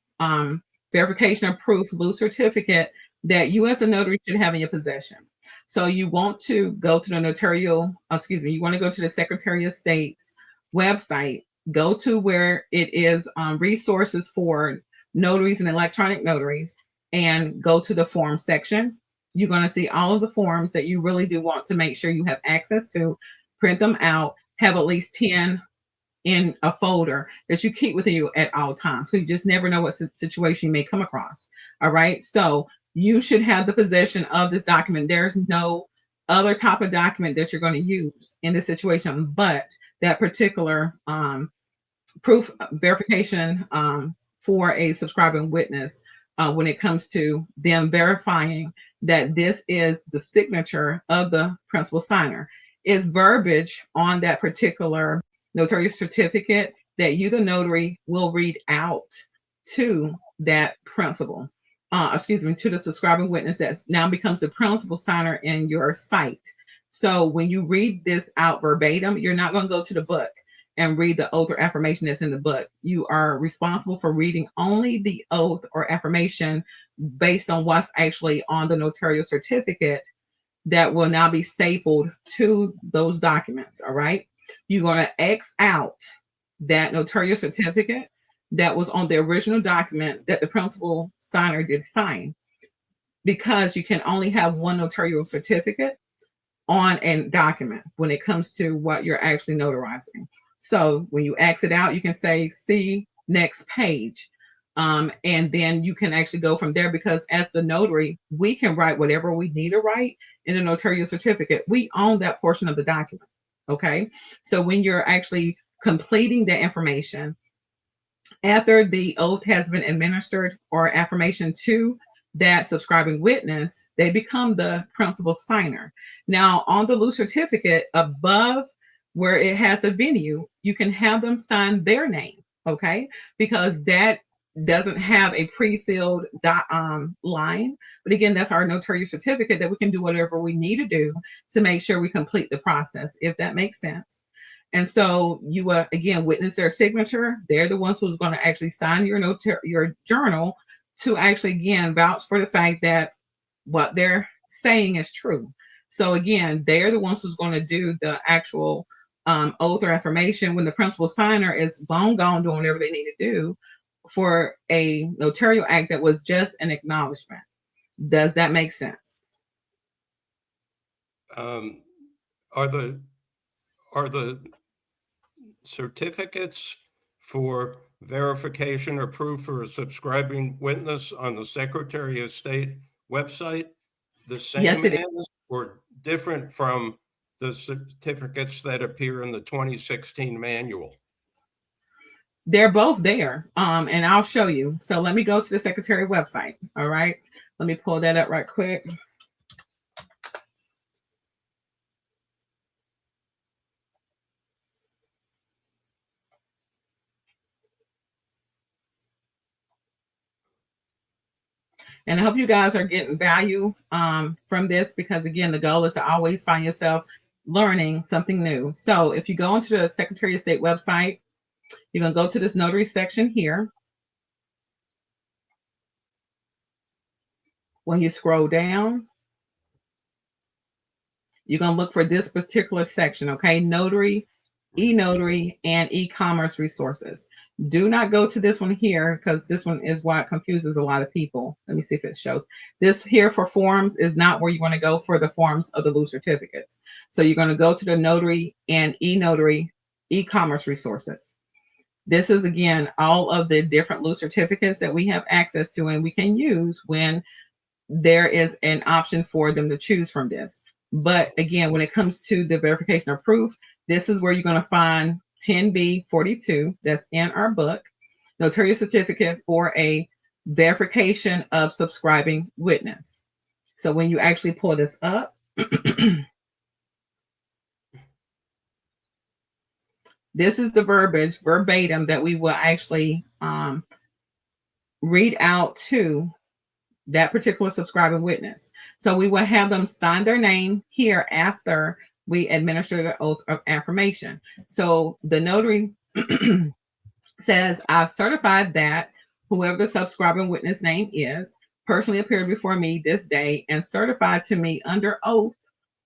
Speaker 1: verification of proof loose certificate that you as a notary should have in your possession. So you want to go to the notarial, you want to go to the Secretary of State's website, go to where it is resources for notaries and electronic notaries, and go to the form section. You're going to see all of the forms that you really do want to make sure you have access to, print them out, have at least 10 in a folder that you keep with you at all times. So you just never know what situation you may come across. All right. So you should have the possession of this document. There's no other type of document that you're going to use in this situation, but that particular proof verification for a subscribing witness when it comes to them verifying that this is the signature of the principal signer. Is verbiage on that particular notarial certificate that you, the notary, will read out to that principal, to the subscribing witness that now becomes the principal signer in your site. So when you read this out verbatim, you're not going to go to the book and read the oath or affirmation that's in the book. You are responsible for reading only the oath or affirmation based on what's actually on the notarial certificate that will now be stapled to those documents. All right. You're going to X out that notarial certificate that was on the original document that the principal signer did sign, because you can only have one notarial certificate on a document when it comes to what you're actually notarizing. So when you X it out, you can say, see next page. And then you can actually go from there, because as the notary, we can write whatever we need to write in the notarial certificate. We own that portion of the document. Okay. So when you're actually completing the information, after the oath has been administered or affirmation to that subscribing witness, they become the principal signer. Now, on the loose certificate above where it has the venue, you can have them sign their name. Okay. Because that doesn't have a pre-filled line. But again, that's our notarial certificate that we can do whatever we need to do to make sure we complete the process, if that makes sense. And so you, again, witness their signature. They're the ones who's going to actually sign your journal to actually, again, vouch for the fact that what they're saying is true. So again, they're the ones who's going to do the actual oath or affirmation when the principal signer is long gone doing whatever they need to do for a notarial act that was just an acknowledgement. Does that make sense?
Speaker 5: Are the certificates for verification or proof for a subscribing witness on the Secretary of State website the same as or different from the certificates that appear in the 2016 manual?
Speaker 1: They're both there, and I'll show you. So let me go to the Secretary website. All right, let me pull that up right quick. And I hope you guys are getting value from this, because again, the goal is to always find yourself learning something new. So if you go into the Secretary of State website, you're going to go to this notary section here. When you scroll down, you're going to look for this particular section, okay? Notary, e-notary, and e-commerce resources. Do not go to this one here, because this one is what confuses a lot of people. Let me see if it shows. This here for forms is not where you want to go for the forms of the loose certificates. So you're going to go to the notary and e-notary, e-commerce resources. This is, again, all of the different loose certificates that we have access to and we can use when there is an option for them to choose from this. But again, when it comes to the verification of proof, this is where you're going to find 10B 42, that's in our book, notarial certificate for a verification of subscribing witness. So when you actually pull this up, this is the verbiage verbatim that we will actually read out to that particular subscribing witness. So we will have them sign their name here after we administer the oath of affirmation. So the notary says, I've certified that whoever the subscribing witness name is personally appeared before me this day and certified to me under oath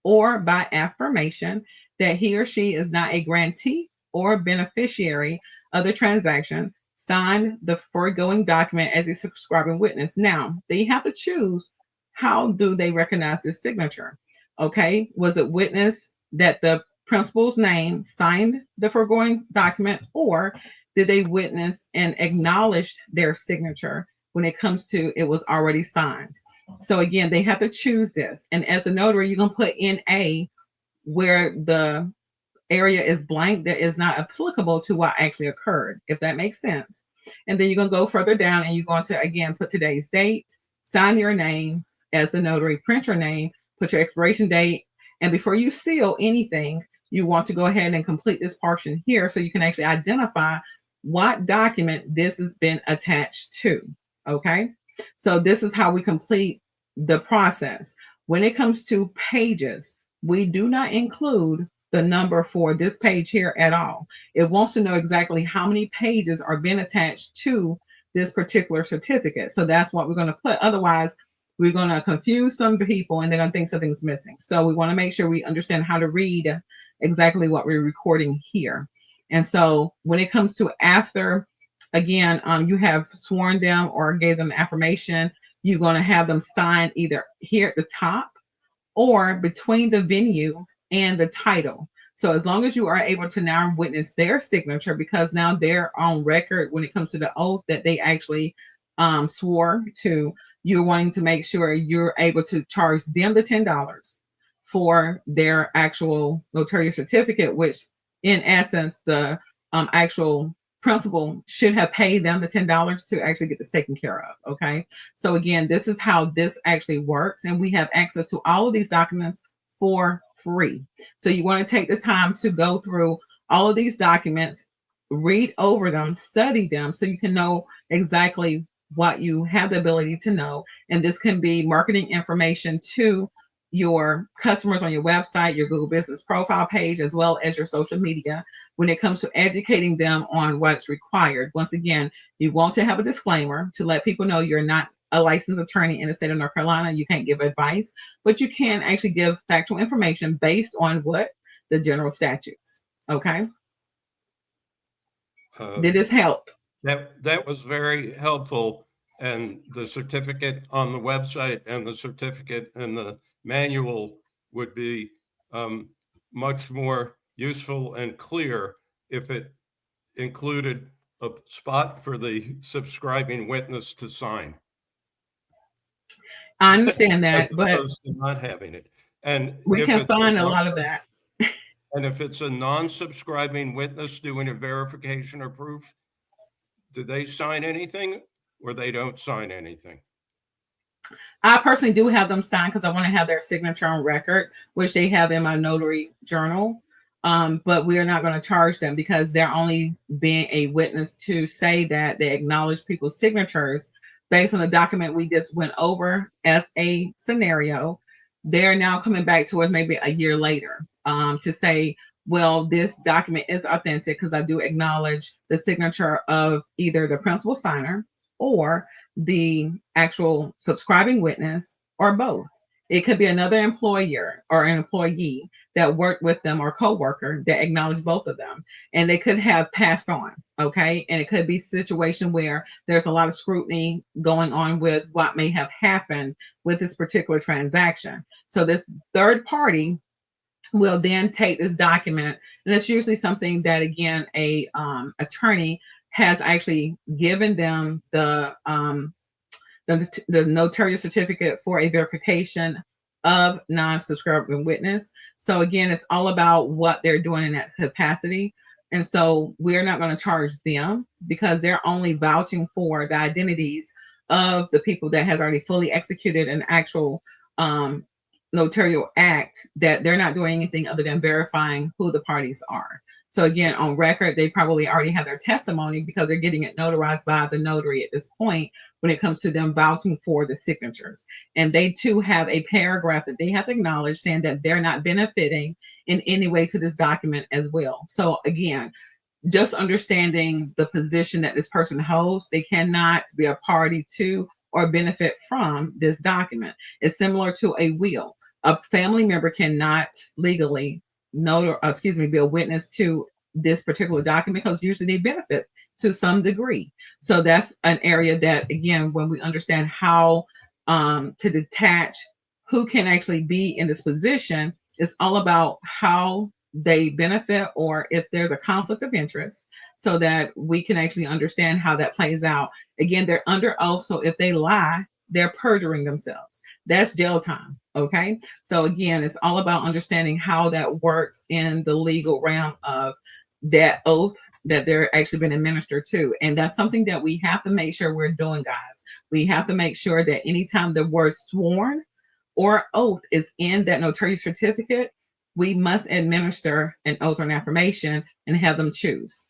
Speaker 1: or by affirmation that he or she is not a grantee or beneficiary of the transaction, signed the foregoing document as a subscribing witness. Now, they have to choose, how do they recognize this signature? Okay, was it witness that the principal's name signed the foregoing document, or did they witness and acknowledge their signature when it comes to it was already signed? So again, they have to choose this. And as a notary, you're going to put NA where the area is blank that is not applicable to what actually occurred, if that makes sense. And then you're going to go further down and you're going to, again, put today's date, sign your name as the notary, print your name, put your expiration date. And before you seal anything, you want to go ahead and complete this portion here so you can actually identify what document this has been attached to. Okay. So this is how we complete the process. When it comes to pages, we do not include the number for this page here at all. It wants to know exactly how many pages are being attached to this particular certificate. So that's what we're going to put. Otherwise, we're going to confuse some people and they're going to think something's missing. So we want to make sure we understand how to read exactly what we're recording here. And so when it comes to after, again, you have sworn them or gave them affirmation, you're going to have them sign either here at the top or between the venue and the title. So as long as you are able to now witness their signature, because now they're on record when it comes to the oath that they actually swore to, you're wanting to make sure you're able to charge them the $10 for their actual notarial certificate, which in essence, the actual principal should have paid them the $10 to actually get this taken care of. Okay. So again, this is how this actually works. And we have access to all of these documents for free. So you want to take the time to go through all of these documents, read over them, study them, so you can know exactly what you have the ability to know. And this can be marketing information to your customers on your website, your Google business profile page, as well as your social media when it comes to educating them on what's required. Once again, you want to have a disclaimer to let people know you're not a licensed attorney in the state of North Carolina. You can't give advice, but you can actually give factual information based on what the general statutes. Okay. Did this help?
Speaker 5: That was very helpful. And the certificate on the website and the certificate in the manual would be much more useful and clear if it included a spot for the subscribing witness to sign.
Speaker 1: I understand that,
Speaker 5: as opposed to not having it. And
Speaker 1: we can find a lot of that.
Speaker 5: And if it's a non-subscribing witness doing a verification or proof, do they sign anything or they don't sign anything?
Speaker 1: I personally do have them sign because I want to have their signature on record, which they have in my notary journal. But we are not going to charge them because they're only being a witness to say that they acknowledge people's signatures based on the document we just went over as a scenario. They're now coming back to us maybe a year later to say, well, this document is authentic because I do acknowledge the signature of either the principal signer or the actual subscribing witness or both. It could be another employer or an employee that worked with them or co-worker that acknowledged both of them, and they could have passed on. Okay. And it could be a situation where there's a lot of scrutiny going on with what may have happened with this particular transaction. So this third party will then take this document, and it's usually something that, again, a attorney has actually given them the notarial certificate for a verification of non-subscribing witness. So again, it's all about what they're doing in that capacity. And so we're not going to charge them because they're only vouching for the identities of the people that has already fully executed an actual notarial act, that they're not doing anything other than verifying who the parties are. So again, on record, they probably already have their testimony because they're getting it notarized by the notary at this point when it comes to them vouching for the signatures. And they too have a paragraph that they have to acknowledge saying that they're not benefiting in any way to this document as well. So again, just understanding the position that this person holds, they cannot be a party to or benefit from this document. It's similar to a will. A family member cannot legally be a witness to this particular document because usually they benefit to some degree. So that's an area that, again, when we understand how to detach who can actually be in this position, it's all about how they benefit or if there's a conflict of interest so that we can actually understand how that plays out. Again, they're under oath, so if they lie, they're perjuring themselves. That's jail time. Okay. So again, it's all about understanding how that works in the legal realm of that oath that they're actually been administered to. And that's something that we have to make sure we're doing, guys. We have to make sure that anytime the word sworn or oath is in that notarial certificate, we must administer an oath or an affirmation and have them choose.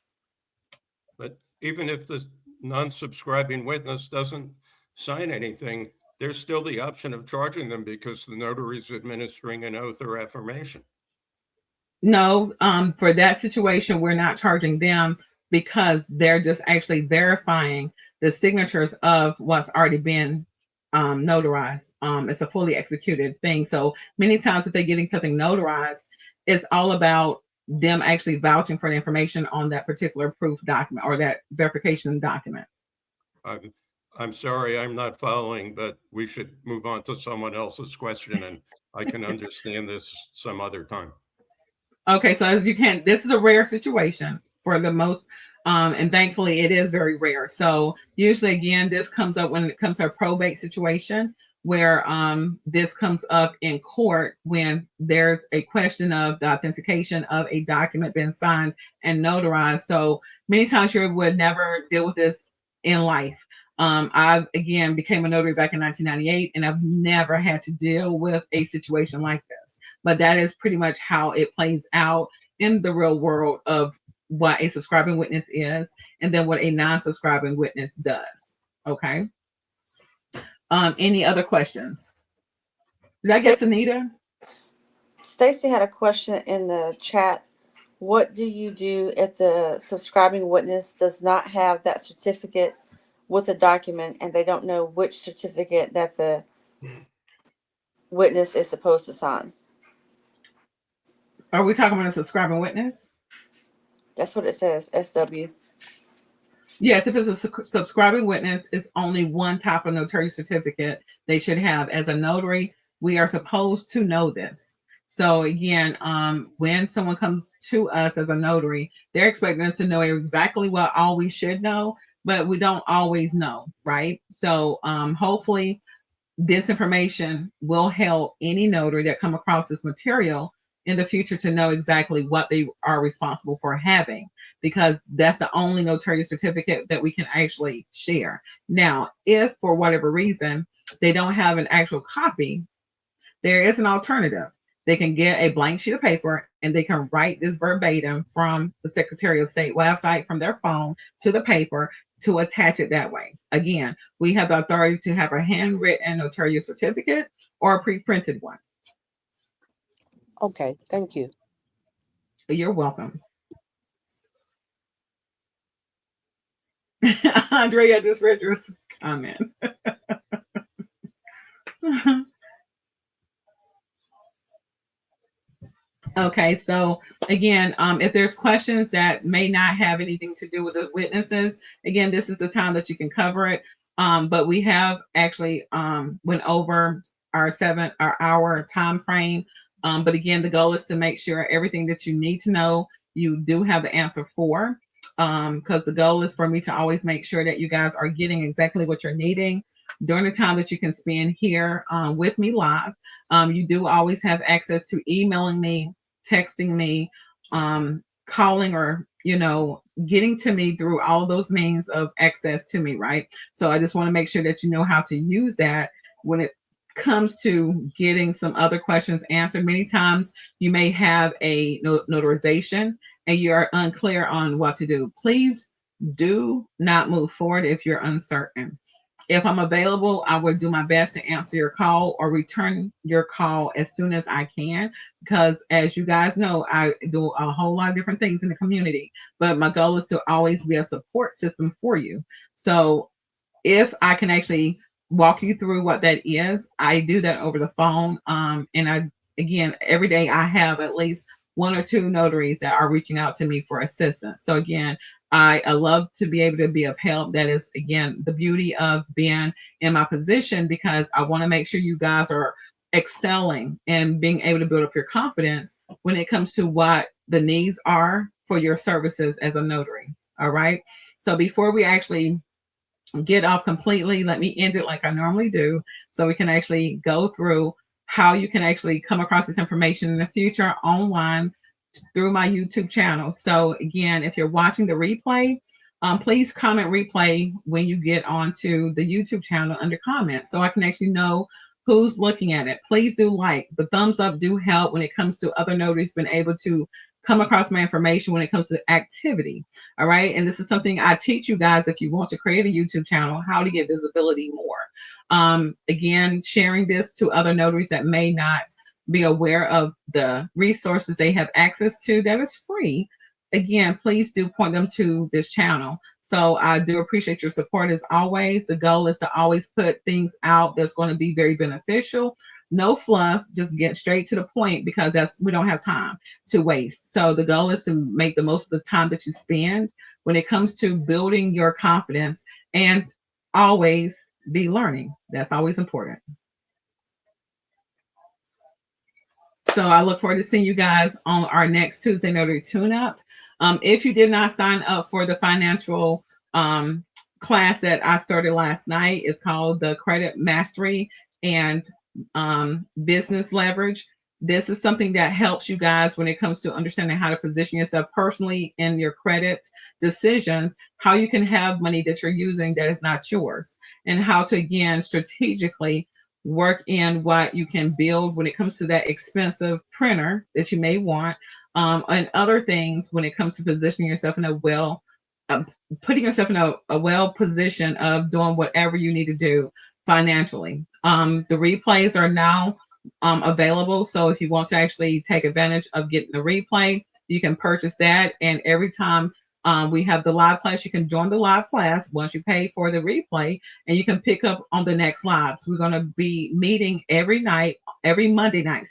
Speaker 5: But even if the non-subscribing witness doesn't sign anything, there's still the option of charging them because the notary is administering an oath or affirmation.
Speaker 1: No, for that situation, we're not charging them because they're just actually verifying the signatures of what's already been notarized. It's a fully executed thing. So many times if they're getting something notarized, it's all about them actually vouching for the information on that particular proof document or that verification document.
Speaker 5: I'm sorry, I'm not following, but we should move on to someone else's question, and I can understand this some other time.
Speaker 1: Okay, so as you can, this is a rare situation for the most, and thankfully it is very rare. So usually, again, this comes up when it comes to a probate situation where this comes up in court when there's a question of the authentication of a document being signed and notarized. So many times you would never deal with this in life. I again became a notary back in 1998, and I've never had to deal with a situation like this. But that is pretty much how it plays out in the real world of what a subscribing witness is, and then what a non-subscribing witness does. Okay. Any other questions? Did I get Anita?
Speaker 3: Stacy had a question in the chat. What do you do if the subscribing witness does not have that certificate with a document and they don't know which certificate that the witness is supposed to sign?
Speaker 1: Are we talking about a subscribing witness?
Speaker 3: That's what it says, SW.
Speaker 1: Yes, if it's a subscribing witness, it's only one type of notary certificate they should have. As a notary, we are supposed to know this. So again, when someone comes to us as a notary, they're expecting us to know exactly what all we should know, but we don't always know, right? So hopefully this information will help any notary that come across this material in the future to know exactly what they are responsible for having, because that's the only notarial certificate that we can actually share. Now, if for whatever reason they don't have an actual copy, there is an alternative. They can get a blank sheet of paper and they can write this verbatim from the Secretary of State website from their phone to the paper to attach it that way. Again, we have the authority to have a handwritten notarial certificate or a pre-printed one.
Speaker 6: Okay, thank you.
Speaker 1: You're welcome. Andrea just read your comment. Okay, so again, if there's questions that may not have anything to do with the witnesses, again, this is the time that you can cover it. But we have actually went over our hour time frame. But again, the goal is to make sure everything that you need to know, you do have the answer for. Because the goal is for me to always make sure that you guys are getting exactly what you're needing during the time that you can spend here with me live. You do always have access to emailing me, texting me, calling, or getting to me through all those means of access to me, right? So I just want to make sure that you know how to use that when it comes to getting some other questions answered, many times you may have a notarization and you are unclear on what to do. Please do not move forward if you're uncertain. If I'm available, I will do my best to answer your call or return your call as soon as I can, because as you guys know, I do a whole lot of different things in the community, but my goal is to always be a support system for you. So if I can actually walk you through what that is, I do that over the phone. And again, every day I have at least 1 or 2 notaries that are reaching out to me for assistance. So again, I love to be able to be of help. That is, again, the beauty of being in my position, because I want to make sure you guys are excelling and being able to build up your confidence when it comes to what the needs are for your services as a notary. All right. So before we actually get off completely, let me end it like I normally do, so we can actually go through how you can actually come across this information in the future online through my YouTube channel. So again, if you're watching the replay, please comment replay when you get onto the YouTube channel under comments, so I can actually know who's looking at it. Please do like. The thumbs up do help when it comes to other notaries being able to come across my information when it comes to activity. All right. And this is something I teach you guys if you want to create a YouTube channel, how to get visibility more. Again, sharing this to other notaries that may not be aware of the resources they have access to that is free. Again, please do point them to this channel. So I do appreciate your support as always. The goal is to always put things out that's going to be very beneficial. No fluff, just get straight to the point, because we don't have time to waste. So the goal is to make the most of the time that you spend when it comes to building your confidence, and always be learning. That's always important. So I look forward to seeing you guys on our next Tuesday Notary Tune-up. If you did not sign up for the financial class that I started last night, it's called the Credit Mastery and Business Leverage. This is something that helps you guys when it comes to understanding how to position yourself personally in your credit decisions, how you can have money that you're using that is not yours, and how to, again, strategically work in what you can build when it comes to that expensive printer that you may want, and other things when it comes to positioning yourself in putting yourself in a well position of doing whatever you need to do financially. The replays are now available. So if you want to actually take advantage of getting the replay, you can purchase that. And every time we have the live class, you can join the live class once you pay for the replay, and you can pick up on the next live. So we're going to be meeting every Monday night,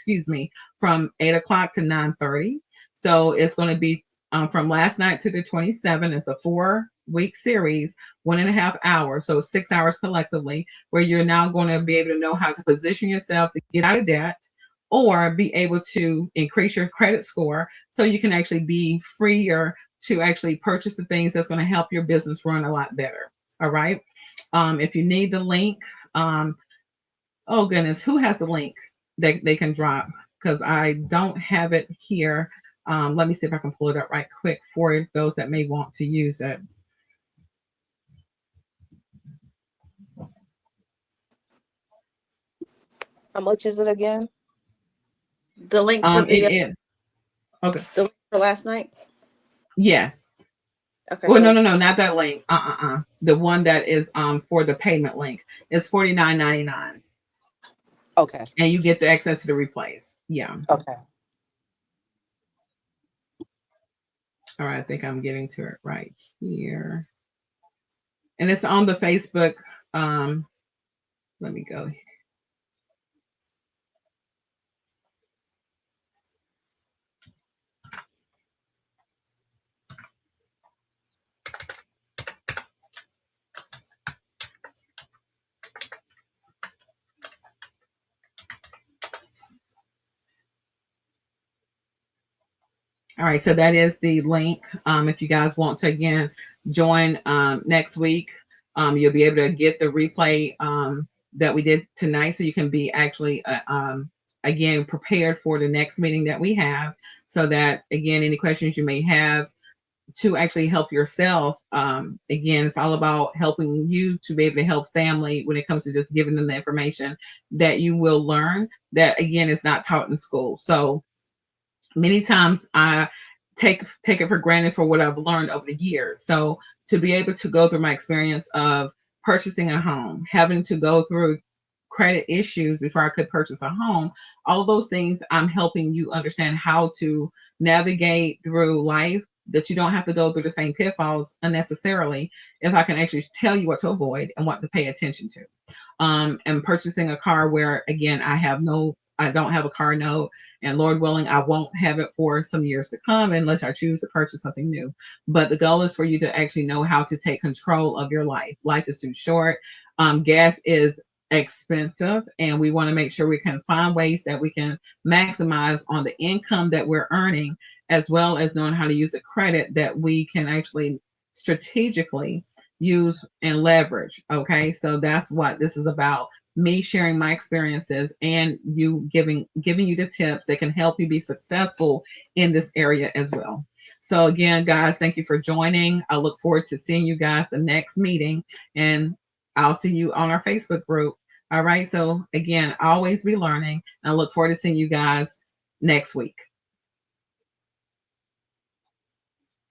Speaker 1: from 8 o'clock to 9:30. So it's going to be from last night to the 27th. It's a 4-week series, 1.5 hours. So 6 hours collectively, where you're now going to be able to know how to position yourself to get out of debt, or be able to increase your credit score so you can actually be freer to actually purchase the things that's going to help your business run a lot better. All right. If you need the link, oh goodness, who has the link that they can drop? Because I don't have it here. Let me see if I can pull it up right quick for those that may want to use it.
Speaker 6: How much is it again?
Speaker 3: The link for
Speaker 1: okay.
Speaker 3: The link for last night.
Speaker 1: Yes.
Speaker 3: Okay.
Speaker 1: Well, no, not that link. The one that is for the payment link is $49.99.
Speaker 6: Okay.
Speaker 1: And you get the access to the replays. Yeah.
Speaker 6: Okay.
Speaker 1: All right, I think I'm getting to it right here. And it's on the Facebook. Let me go. All right, so that is the link. If you guys want to, again, join next week, you'll be able to get the replay that we did tonight, so you can be actually, again, prepared for the next meeting that we have, so that, again, any questions you may have, to actually help yourself. Again, it's all about helping you to be able to help family when it comes to just giving them the information that you will learn that, again, is not taught in school. So many times I take it for granted for what I've learned over the years. So to be able to go through my experience of purchasing a home, having to go through credit issues before I could purchase a home, all those things, I'm helping you understand how to navigate through life, that you don't have to go through the same pitfalls unnecessarily, if I can actually tell you what to avoid and what to pay attention to. And purchasing a car where, again, I don't have a car note, and Lord willing, I won't have it for some years to come unless I choose to purchase something new. But the goal is for you to actually know how to take control of your life. Life is too short. Gas is expensive, and we want to make sure we can find ways that we can maximize on the income that we're earning, as well as knowing how to use the credit that we can actually strategically use and leverage. Okay, so that's what this is about. Me sharing my experiences and you giving you the tips that can help you be successful in this area as well. So again, guys, thank you for joining. I look forward to seeing you guys the next meeting, and I'll see you on our Facebook group. All right. So again, always be learning. I look forward to seeing you guys next week.